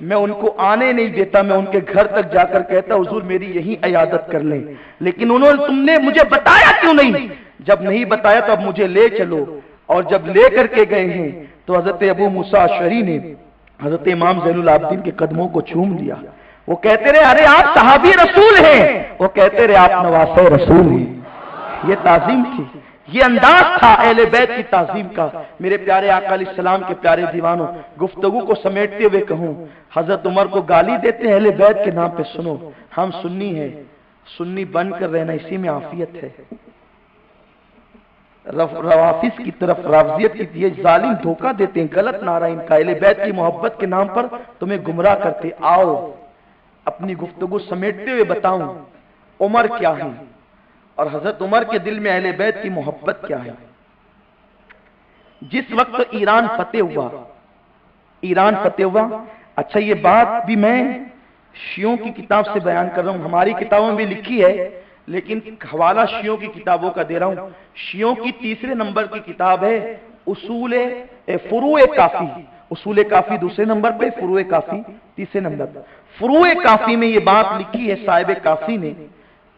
[SPEAKER 2] میں ان کو آنے نہیں دیتا, میں ان کے گھر تک جا کر کہتا حضور میری یہی عیادت کر لیں, لیکن تم نے مجھے بتایا کیوں نہیں؟ جب نہیں بتایا تو اب مجھے لے چلو. اور جب لے کر کے گئے ہیں تو حضرت ابو موسیٰ اشعری نے حضرت امام زین العابدین کے قدموں کو چوم لیا. وہ کہتے رہے ارے آپ صحابی رسول ہیں, وہ کہتے رہے آپ نواسہ رسول ہیں. یہ تعظیم تھی, یہ انداز تھا اہل بیت کی تعظیم کا. میرے پیارے آقا علیہ السلام کے پیارے دیوانوں, گفتگو کو سمیٹتے ہوئے کہوں, حضرت عمر کو گالی دیتے ہیں اہل بیت کے نام پہ. سنو, ہم سنی ہیں, سنی بن کر رہنا اسی میں عافیت ہے. روافظ کی طرف رافضیت کی یہ ظالم دھوکہ دیتے ہیں, غلط نعرہ ان کا, اہل بیت کی محبت کے نام پر تمہیں گمراہ کرتے. آؤ اپنی گفتگو سمیٹتے ہوئے بتاؤں عمر کیا ہے اور حضرت عمر کے دل میں اہل بیت کی محبت کیا ہے. جس وقت ایران فتح ہوا, اچھا یہ بات بھی میں شیعوں کی کتاب سے بیان کر رہا ہوں, ہماری کتابوں میں لکھی ہے لیکن حوالہ شیعوں کی کتابوں کا دے رہا ہوں. شیعوں کی تیسرے نمبر کی کتاب ہے فروع کافی. اصول کافی دوسرے نمبر پہ, فروع کافی تیسرے نمبر پہ. فروع کافی میں یہ بات لکھی ہے صاحب کافی نے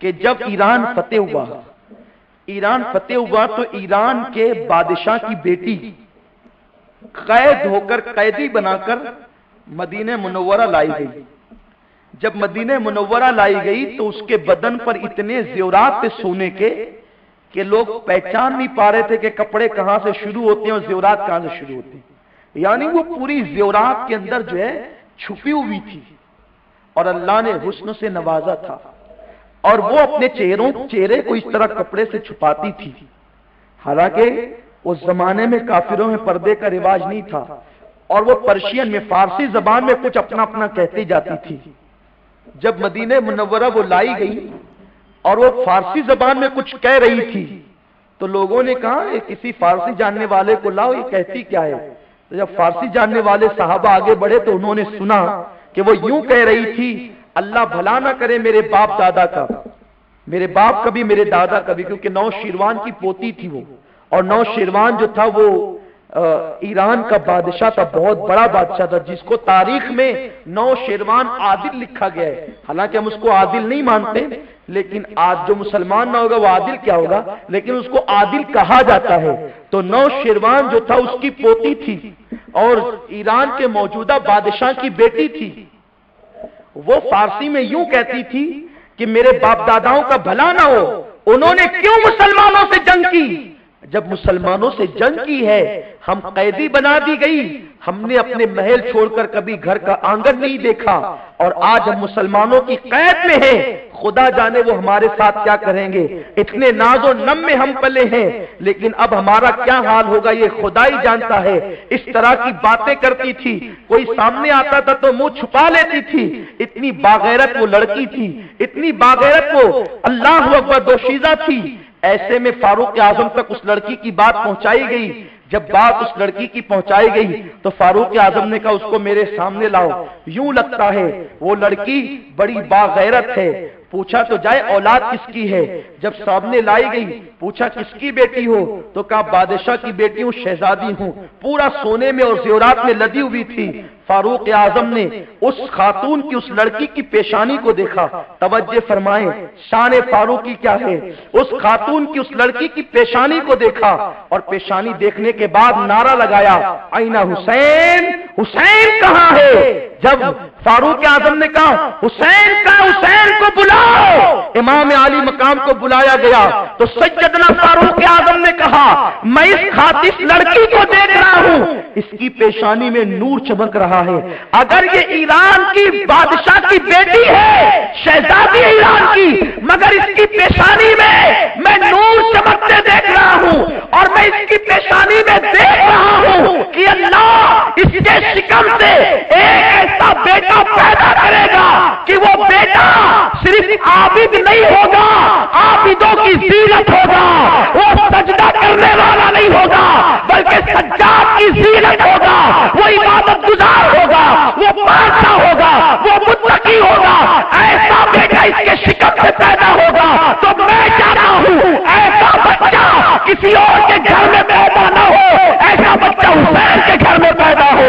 [SPEAKER 2] کہ جب ایران فتح ہوا تو ایران کے بادشاہ کی بیٹی قید ہو کر, قیدی بنا کر مدینہ منورہ لائی گئی. جب مدینہ منورہ لائی گئی تو اس کے بدن پر اتنے زیورات تھے سونے کے کہ لوگ پہچان نہیں پا رہے تھے کہ کپڑے کہاں سے شروع ہوتے ہیں اور زیورات کہاں سے شروع ہوتے ہیں. یعنی وہ پوری زیورات کے اندر جو ہے چھپی ہوئی تھی اور اللہ نے حسن سے نوازا تھا, اور وہ اپنے چہرے کو اس طرح کپڑے سے چھپاتی تھی. حالانکہ اس زمانے میں کافروں میں پردے کا رواج نہیں تھا, اور وہ پرشین میں فارسی زبان میں کچھ اپنا اپنا کہتی جاتی تھی. جب مدینہ منورہ وہ لائی گئی اور وہ فارسی زبان میں کچھ کہہ رہی تھی تو لوگوں نے کہا کسی فارسی جاننے والے کو لاؤ, یہ کہتی کیا ہے. تو جب فارسی جاننے والے صحابہ آگے بڑھے تو انہوں نے سنا کہ وہ یوں کہہ رہی تھی, اللہ بھلا نہ کرے میرے باپ دادا کا, میرے باپ کبھی میرے دادا کبھی, کیونکہ نو شیروان کی پوتی تھی وہ, اور نو شیروان جو تھا وہ ایران کا بادشاہ تھا, بہت بڑا بادشاہ تھا, جس کو تاریخ میں نو شیروان عادل لکھا گیا ہے. حالانکہ ہم اس کو عادل نہیں مانتے, لیکن آج جو مسلمان نہ ہوگا وہ عادل کیا ہوگا, لیکن اس کو عادل کہا جاتا ہے. تو نو شیروان جو تھا اس کی پوتی تھی اور ایران کے موجودہ بادشاہ کی بیٹی تھی. وہ فارسی میں یوں کہتی تھی کہ میرے باپ داداؤں کا بھلا نہ ہو, انہوں نے کیوں مسلمانوں سے جنگ کی. جب مسلمانوں سے جنگ کی ہے, ہم قیدی بنا دی گئی, ہم نے اپنے محل چھوڑ کر کبھی گھر کا آنگن نہیں دیکھا, اور آج ہم مسلمانوں کی قید میں ہیں, خدا جانے وہ ہمارے ساتھ کیا کریں گے. اتنے ناز و نم میں ہم پلے ہیں, لیکن اب ہمارا کیا حال ہوگا یہ خدا ہی جانتا ہے. اس طرح کی باتیں کرتی تھی, کوئی سامنے آتا تھا تو منہ چھپا لیتی تھی. اتنی باغیرت وہ لڑکی تھی, اتنی باغیرت وہ اللہ اکبر دوشیزہ تھی. ایسے میں فاروق اعظم تک اس لڑکی کی بات پہنچائی گئی. جب بات اس لڑکی کی پہنچائی گئی تو فاروق اعظم نے کہا اس کو میرے سامنے لاؤ. یوں لگتا ہے وہ لڑکی بڑی باغیرت ہے. پوچھا تو جائے اولاد کس کی ہے. جب سامنے لائی گئی پوچھا کس کی بیٹی ہو, تو کہا بادشاہ کی بیٹی ہوں, شہزادی ہوں. پورا سونے میں اور زیورات میں لدی ہوئی تھی. فاروق اعظم نے اس خاتون کی, اس لڑکی کی پیشانی کو دیکھا. توجہ فرمائیں شان فاروقی کیا ہے. اس خاتون کی, اس لڑکی کی پیشانی کو دیکھا, اور پیشانی دیکھنے کے بعد نعرہ لگایا آئینہ حسین, حسین کہاں ہے. جب فاروق اعظم نے کہا حسین کا, حسین کو بلاؤ, امام عالی مقام کو بلایا گیا تو سیدنا فاروق اعظم نے کہا میں اس لڑکی کو دیکھ رہا ہوں, اس کی پیشانی میں نور چمک رہا ہے. اگر یہ ایران کی بادشاہ کی بیٹی ہے, شہزادی ایران کی, مگر اس کی پیشانی میں نور چمکتے دیکھ رہا ہوں, اور میں اس کی پیشانی میں دیکھ رہا ہوں کہ اللہ اس کے شکم سے ایک ایسا بیٹا پیدا کرے گا کہ وہ بیٹا صرف عابد نہیں ہوگا, عابدوں کی زینت ہوگا. وہ سجدہ کرنے والا نہیں ہوگا بلکہ سجاد کی زینت ہوگا. وہ عبادت گزار ہوگا, وہ پارسا ہوگا, وہ متقی ہوگا. ایسا بیٹا اس کے شکم سے پیدا ہوگا. تو میں چاہتا ہوں ایسا بچہ کسی اور کے گھر میں پیدا نہ ہو, ایسا بچہ حسین کے گھر میں پیدا ہو.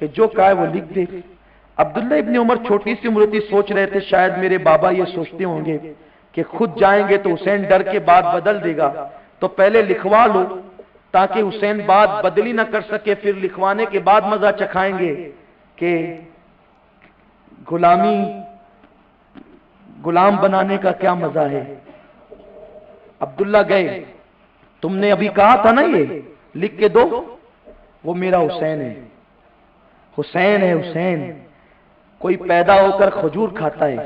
[SPEAKER 2] کہ جو کہا ہے وہ لکھ دے۔ عبداللہ ابن عمر چھوٹی سی عمر تھی، سوچ رہے تھے شاید میرے بابا یہ سوچتے ہوں گے کہ خود جائیں گے تو حسین ڈر کے بات بدل دے گا، تو پہلے لکھوا لو تاکہ حسین بات بدلی نہ کر سکے، پھر لکھوانے کے بعد مزہ چکھائیں گے کہ غلام بنانے کا کیا مزہ ہے۔ عبداللہ گئے، تم نے ابھی کہا تھا نا یہ لکھ کے دو، وہ میرا حسین ہے، حسین ہے حسین۔ کوئی پیدا ہو کر کھجور کھاتا ہے،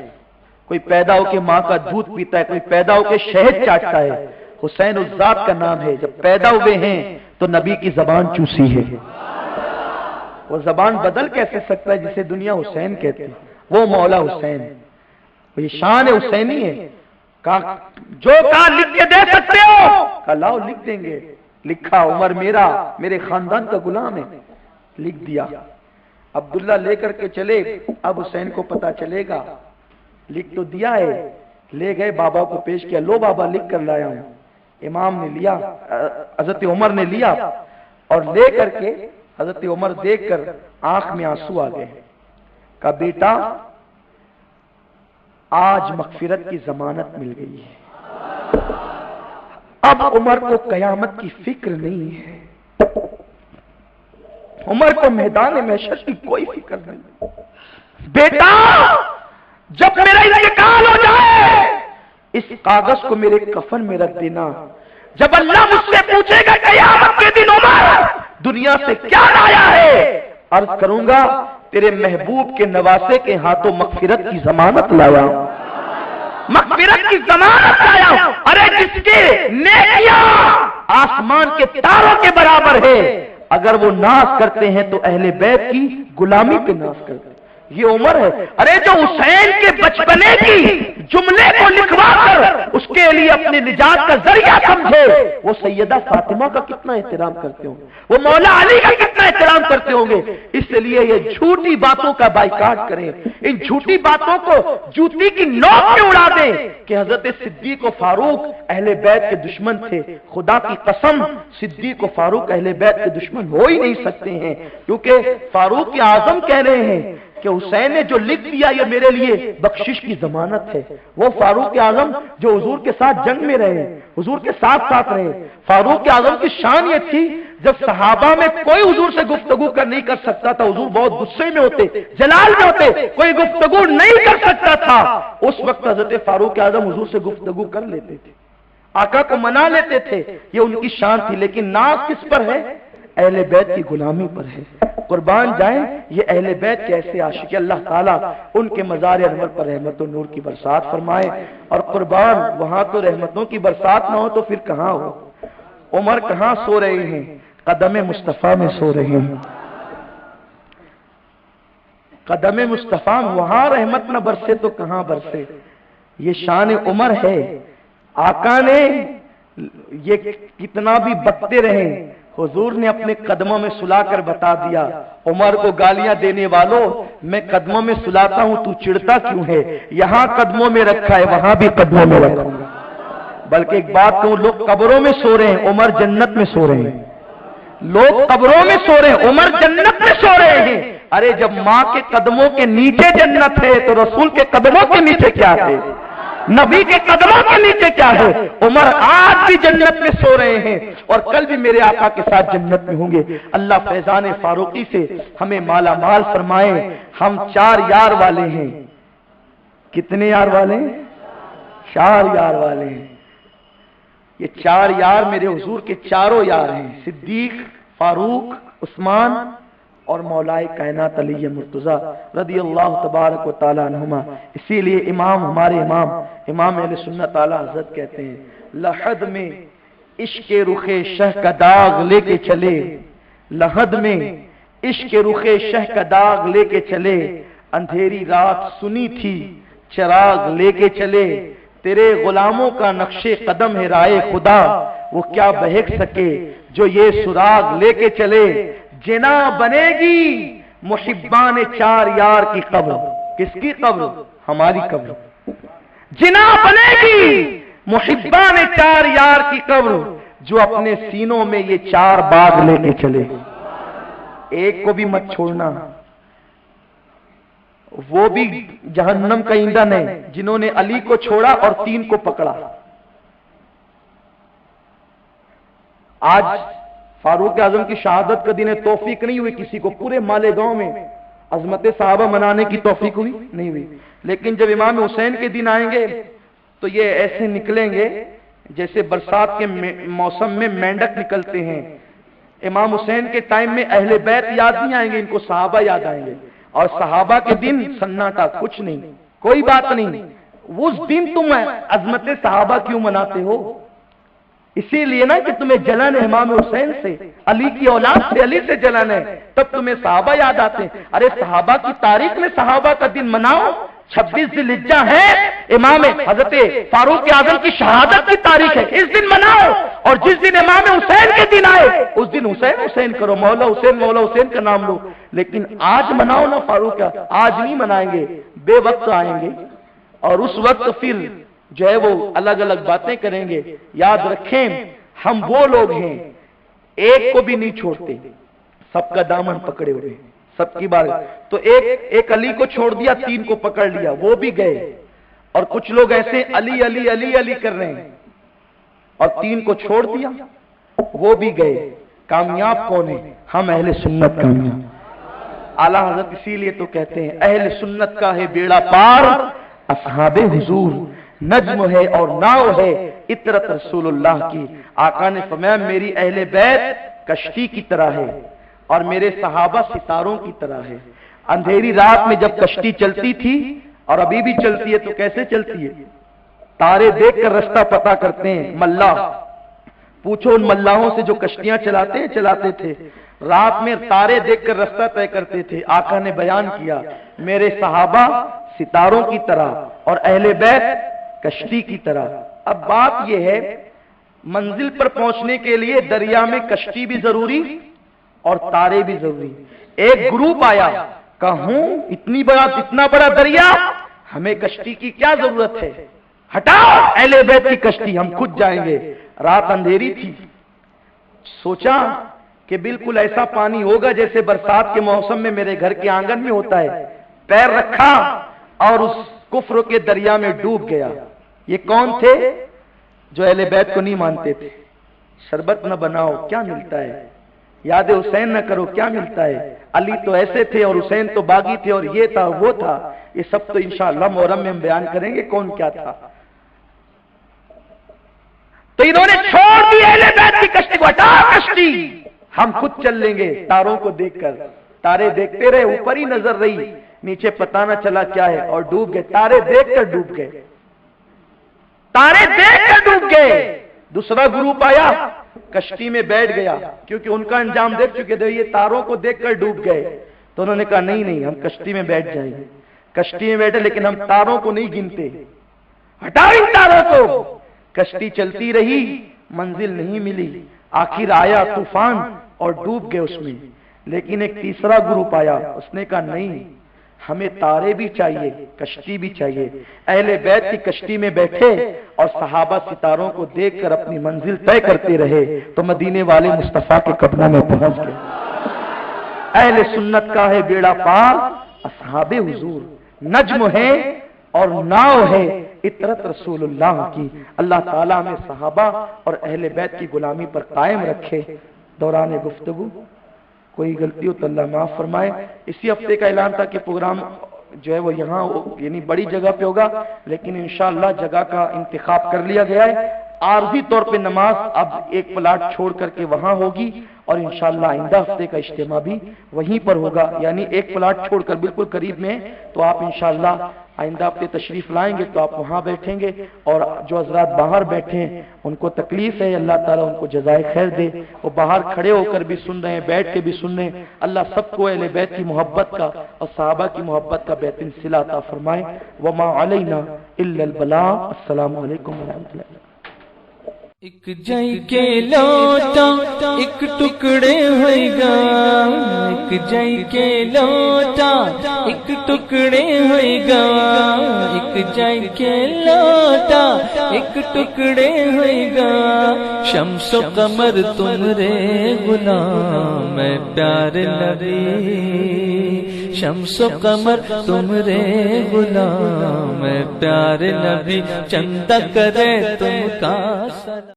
[SPEAKER 2] کوئی پیدا ہو کے ماں کا دودھ پیتا ہے، کوئی پیدا ہو کے شہد چاٹتا ہے، حسین اس ذات کا نام ہے۔ جب پیدا ہوئے ہیں تو نبی کی زبان چوسی ہے، وہ زبان بدل کیسے سکتا ہے جسے دنیا حسین کہتے ہیں؟ وہ مولا حسین، یہ شان حسینی ہے۔ کہا جو کہا لکھ کے دے سکتے ہو، کہا لاؤ لکھ دیں گے۔ لکھا عمر میرا، میرے خاندان کا غلام ہے، لکھ دیا۔ عبداللہ لے کر کے چلے، اب حسین کو پتا چلے گا، لکھ تو دیا ہے۔ لے گئے بابا کو پیش کیا، لو بابا لکھ کر لایا ہوں۔ امام نے لیا، حضرت عمر نے لیا اور لے کر کے حضرت عمر دیکھ کر آنکھ میں آنسو آ گئے۔ کہا بیٹا آج مغفرت کی ضمانت مل گئی ہے، اب عمر کو قیامت کی فکر نہیں ہے، عمر کو میدان محشر کی کوئی فکر نہیں۔ بیٹا جب میرا انتقال ہو جائے اس کاغذ کو میرے کفن میں رکھ دینا، جب اللہ مجھ سے پوچھے گا قیامت کے دن عمر دنیا سے کیا لایا ہے، عرض کروں گا تیرے محبوب کے نواسے کے ہاتھوں مغفرت کی ضمانت لایا، مغفرت کی ضمانت لایا۔ ارے جس کے نیکیاں آسمان کے تاروں کے برابر ہے، اگر وہ ناز کرتے ہیں تو اہل بیت کی غلامی پہ ناز کرتے ہیں۔ یہ عمر ہے۔ ارے جو حسین کے بچپنے کی جملے کو لکھوا کر اس کے لیے اپنے نجات کا ذریعہ سمجھے، وہ سیدہ فاطمہ کا کتنا احترام کرتے ہوں گے، وہ مولا علی کا کتنا احترام کرتے ہوں گے۔ اس لیے یہ جھوٹی باتوں کا بائیکاٹ کریں، ان جھوٹی باتوں کو جوتی کی نوک میں اڑا دیں کہ حضرت صدیق و فاروق اہل بیت کے دشمن تھے۔ خدا کی قسم صدیق و فاروق اہل بیت کے دشمن ہو ہی نہیں سکتے ہیں، کیونکہ فاروق اعظم کہہ رہے ہیں کہ حسین نے جو لکھ دیا یہ میرے لیے بخشش کی ضمانت ہے۔ وہ فاروق اعظم جو حضور کے ساتھ جنگ میں رہے، حضور کے ساتھ رہے۔ فاروق اعظم کی شان یہ تھی جب صحابہ میں کوئی حضور سے گفتگو نہیں کر سکتا تھا، حضور بہت غصے میں ہوتے، جلال میں ہوتے، کوئی گفتگو نہیں کر سکتا تھا، اس وقت حضرت فاروق اعظم حضور سے گفتگو کر لیتے تھے، آقا کو منا لیتے تھے۔ یہ ان کی شان تھی، لیکن ناز کس پر ہے؟ اہل بیت کی غلامی پر ہے۔ قربان جائیں یہ اہل بیت کے ایسے عاشق، اللہ تعالیٰ ان کے مزار انور پر رحمت و نور کی برسات فرمائے۔ اور قربان وہاں تو رحمتوں کی برسات نہ ہو تو پھر کہاں ہو؟ عمر کہاں سو رہے ہیں؟ قدم مصطفیٰ میں سو رہے ہیں، قدم مصطفیٰ وہاں رحمت نہ برسے تو کہاں برسے؟ یہ شان عمر ہے۔ آقا نے یہ کتنا بھی بکتے رہے، حضور نے اپنے قدموں میں سلا کر بتا دیا، عمر کو گالیاں دینے والوں میں قدموں میں سلاتا ہوں، تو چڑھتا کیوں ہے؟ یہاں قدموں میں رکھا ہے، وہاں بھی قدموں میں رکھوں گا۔ بلکہ ایک بات کہوں، لوگ قبروں میں سو رہے ہیں، عمر جنت میں سو رہے ہیں۔ لوگ قبروں میں سو رہے ہیں، عمر جنت میں سو رہے ہیں۔ ارے جب ماں کے قدموں کے نیچے جنت ہے تو رسول کے قدموں کے نیچے کیا ہے؟ نبی کے قدموں کے نیچے کیا ہے؟ عمر آج بھی جنت میں سو رہے ہیں اور کل بھی میرے آقا کے ساتھ جنت میں ہوں گے۔ اللہ فیضان فاروقی سے ہمیں مالا مال فرمائے۔ ہم 4 یار والے ہیں۔ کتنے یار والے ہیں؟ 4 یار والے ہیں۔ یہ 4 یار میرے حضور کے چاروں یار ہیں، صدیق، فاروق، عثمان اور مولائے کائنات علی مرتضیٰ رضی اللہ تبارک و تعالیٰ عنہما۔ اسی لیے ہمارے امام اہل سنت اعلیٰ حضرت کہتے ہیں، لحد میں عشق رخ شہ کا داغ لے کے چلے، لحد میں عشق رخ شہ کا داغ لے کے چلے، اندھیری رات سنی تھی چراغ لے کے چلے، تیرے غلاموں کا نقش قدم ہے رائے خدا، وہ کیا بہک سکے جو یہ سراغ لے کے چلے۔ جنا بنے گی محبان 4 یار کی قبر۔ کس کی قبر؟ ہماری قبر۔ جنا بنے گی محبان 4 یار کی قبر، جو اپنے سینوں میں یہ 4 باغ لے کے چلے۔ ایک کو بھی مت چھوڑنا، وہ بھی جہنم کا ایندھن ہے جنہوں نے علی کو چھوڑا اور 3 کو پکڑا۔ آج فاروق اعظم کی شہادت کا دن ہے، توفیق نہیں ہوئی کسی کو، پورے مالیگاؤں میں عظمت صحابہ منانے کی توفیق ہوئی نہیں ہوئی، لیکن جب امام حسین کے دن آئیں گے تو یہ ایسے نکلیں گے جیسے برسات کے موسم میں مینڈک نکلتے ہیں۔ امام حسین کے ٹائم میں اہل بیت یاد نہیں آئیں گے، ان کو صحابہ یاد آئیں گے، اور صحابہ کے دن سناٹا، کچھ نہیں، کوئی بات نہیں۔ اس دن تم عظمت صحابہ کیوں مناتے ہو؟ اسی لیے نا کہ تمہیں جلن ہے امام حسین سے، علی کی اولاد سے، علی سے جلن ہے، تب تمہیں صحابہ یاد آتے ہیں۔ ارے صحابہ کی تاریخ میں صحابہ کا دن مناؤ، 26 ذی الحجہ ہے، امام حضرت فاروق اعظم کی شہادت کی تاریخ ہے، اس دن مناؤ، اور جس دن امام حسین کے دن آئے اس دن حسین حسین کرو، مولا حسین مولا حسین کا نام لو، لیکن آج مناؤ نا فاروق کا، آج نہیں منائیں گے، بے وقت آئیں گے، اور اس وقت پھر جو ہے وہ الگ الگ باتیں کریں گے۔ یاد رکھیں ہم وہ لوگ ہیں ایک کو بھی نہیں چھوڑتے، سب کا دامن پکڑے ہوئے، سب کی بات۔ تو ایک علی کو چھوڑ دیا، 3 کو پکڑ لیا، وہ بھی گئے، اور کچھ لوگ ایسے علی علی علی علی کر رہے ہیں اور 3 کو چھوڑ دیا، وہ بھی گئے۔ کامیاب کون ہے؟ ہم اہل سنت کامیاب۔ اعلیٰ حضرت اسی لیے تو کہتے ہیں اہل سنت کا ہے بیڑا پار، اصحاب حضور نجم ہے اور ناؤ ہے اطرت رسول اللہ کی۔ آقا نے فرمایا میری اہل بیت کشتی کی طرح ہے اور میرے صحابہ ستاروں کی طرح ہے۔ اندھیری رات میں جب کشتی چلتی تھی اور ابھی بھی چلتی ہے تو کیسے چلتی ہے؟ تارے دیکھ کر رستہ پتا کرتے ہیں ملاح، پوچھو ان ملاحوں سے جو کشتیاں چلاتے تھے، رات میں تارے دیکھ کر رستہ طے کرتے تھے۔ آقا نے بیان کیا میرے صحابہ ستاروں کی طرح اور اہل بیت کشتی کی طرح۔ اب بات یہ ہے منزل پر پہنچنے کے لیے دریا میں کشتی بھی ضروری اور تارے بھی ضروری۔ ایک گروپ آیا، کہوں اتنا بڑا دریا، ہمیں کشتی کی کیا ضرورت ہے، ہٹاؤ اہل بیت کی کشتی، ہم خود جائیں گے۔ رات اندھیری تھی، سوچا کہ بالکل ایسا پانی ہوگا جیسے برسات کے موسم میں میرے گھر کے آنگن میں ہوتا ہے، پیر رکھا اور اس کفر کے دریا میں ڈوب گیا۔ یہ کون تھے؟ جو اہل بیت کو نہیں مانتے تھے۔ شربت نہ بناؤ کیا ملتا ہے، یاد حسین نہ کرو کیا ملتا ہے، علی تو ایسے تھے اور حسین تو باغی تھے اور یہ تھا وہ تھا، یہ سب تو انشاءاللہ محرم میں ہم بیان کریں گے کون کیا تھا۔ تو انہوں نے چھوڑ دی اہل بیت کی کشتی کو، ہٹا کشتی، ہم خود چل لیں گے تاروں کو دیکھ کر۔ تارے دیکھتے رہے، اوپر ہی نظر رہی، نیچے پتہ نہ چلا کیا ہے، اور ڈوب گئے۔ تارے دیکھ کر ڈوب گئے، تارے دیکھ کر ڈوب گئے۔ دوسرا گروپ آیا، کشتی میں بیٹھ گیا، کیونکہ ان کا انجام دیکھ چکے تھے، یہ تاروں کو دیکھ کر ڈوب گئے۔ تو انہوں نے کہا نہیں ہم کشتی میں بیٹھ جائیں گے، کشتی میں بیٹھے لیکن ہم تاروں کو نہیں گنتے، ہٹاؤ ان تاروں کو۔ کشتی چلتی رہی، منزل نہیں ملی، آخر آیا طوفان اور ڈوب گئے اس میں۔ لیکن ایک تیسرا گروپ آیا، اس نے کہا نہیں ہمیں تارے بھی چاہیے، کشتی بھی چاہیے۔ اہل بیت کی کشتی میں بیٹھے اور صحابہ ستاروں کو دیکھ کر اپنی منزل طے کرتے رہے، تو مدینے والے مصطفیٰ کے قدموں میں پہنچ گئے۔ اہل سنت کا ہے بیڑا پار، اصحاب حضور نجم ہے اور ناؤ ہے اطرت رسول اللہ کی۔ اللہ تعالیٰ میں صحابہ اور اہل بیت کی غلامی پر قائم رکھے۔ دوران گفتگو کوئی غلطی ہو تو اللہ معاف فرمائے۔ اسی ہفتے کا اعلان تھا کہ پروگرام جو ہے وہ یہاں یعنی بڑی جگہ پہ ہوگا، لیکن انشاءاللہ جگہ کا انتخاب کر لیا گیا ہے۔ عارضی طور پہ نماز اب ایک پلاٹ چھوڑ کر کے وہاں ہوگی، اور انشاءاللہ آئندہ ہفتے کا اجتماع بھی وہیں پر ہوگا، یعنی ایک پلاٹ چھوڑ کر بالکل قریب میں، تو آپ انشاءاللہ آئندہ ہفتے تشریف لائیں گے تو آپ وہاں بیٹھیں گے، اور جو حضرات باہر بیٹھے ہیں ان کو تکلیف ہے، اللہ تعالیٰ ان کو جزائے خیر دے، وہ باہر کھڑے ہو کر بھی سن رہے ہیں، بیٹھ کے بھی سن رہے ہیں، اللہ سب کو اہل بیت کی محبت کا اور صحابہ کی محبت کا بہترین صلہ عطا فرمائے۔ وما علینا الا البلاغ۔ السلام علیکم ورحمۃ اللہ۔
[SPEAKER 1] ایک جائی کے لوٹا ایک ٹکڑے ہوئے گا، ایک جائی کے لوٹا ایک ٹکڑے ہوئے گا، ایک جائی کے لوٹا ایک ٹکڑے ہوئے گا، شمس و قمر تم رے غلام میں پیار نبی، شمس و قمر تم رے غلام میں پیار نبی، چندہ کرے تم کا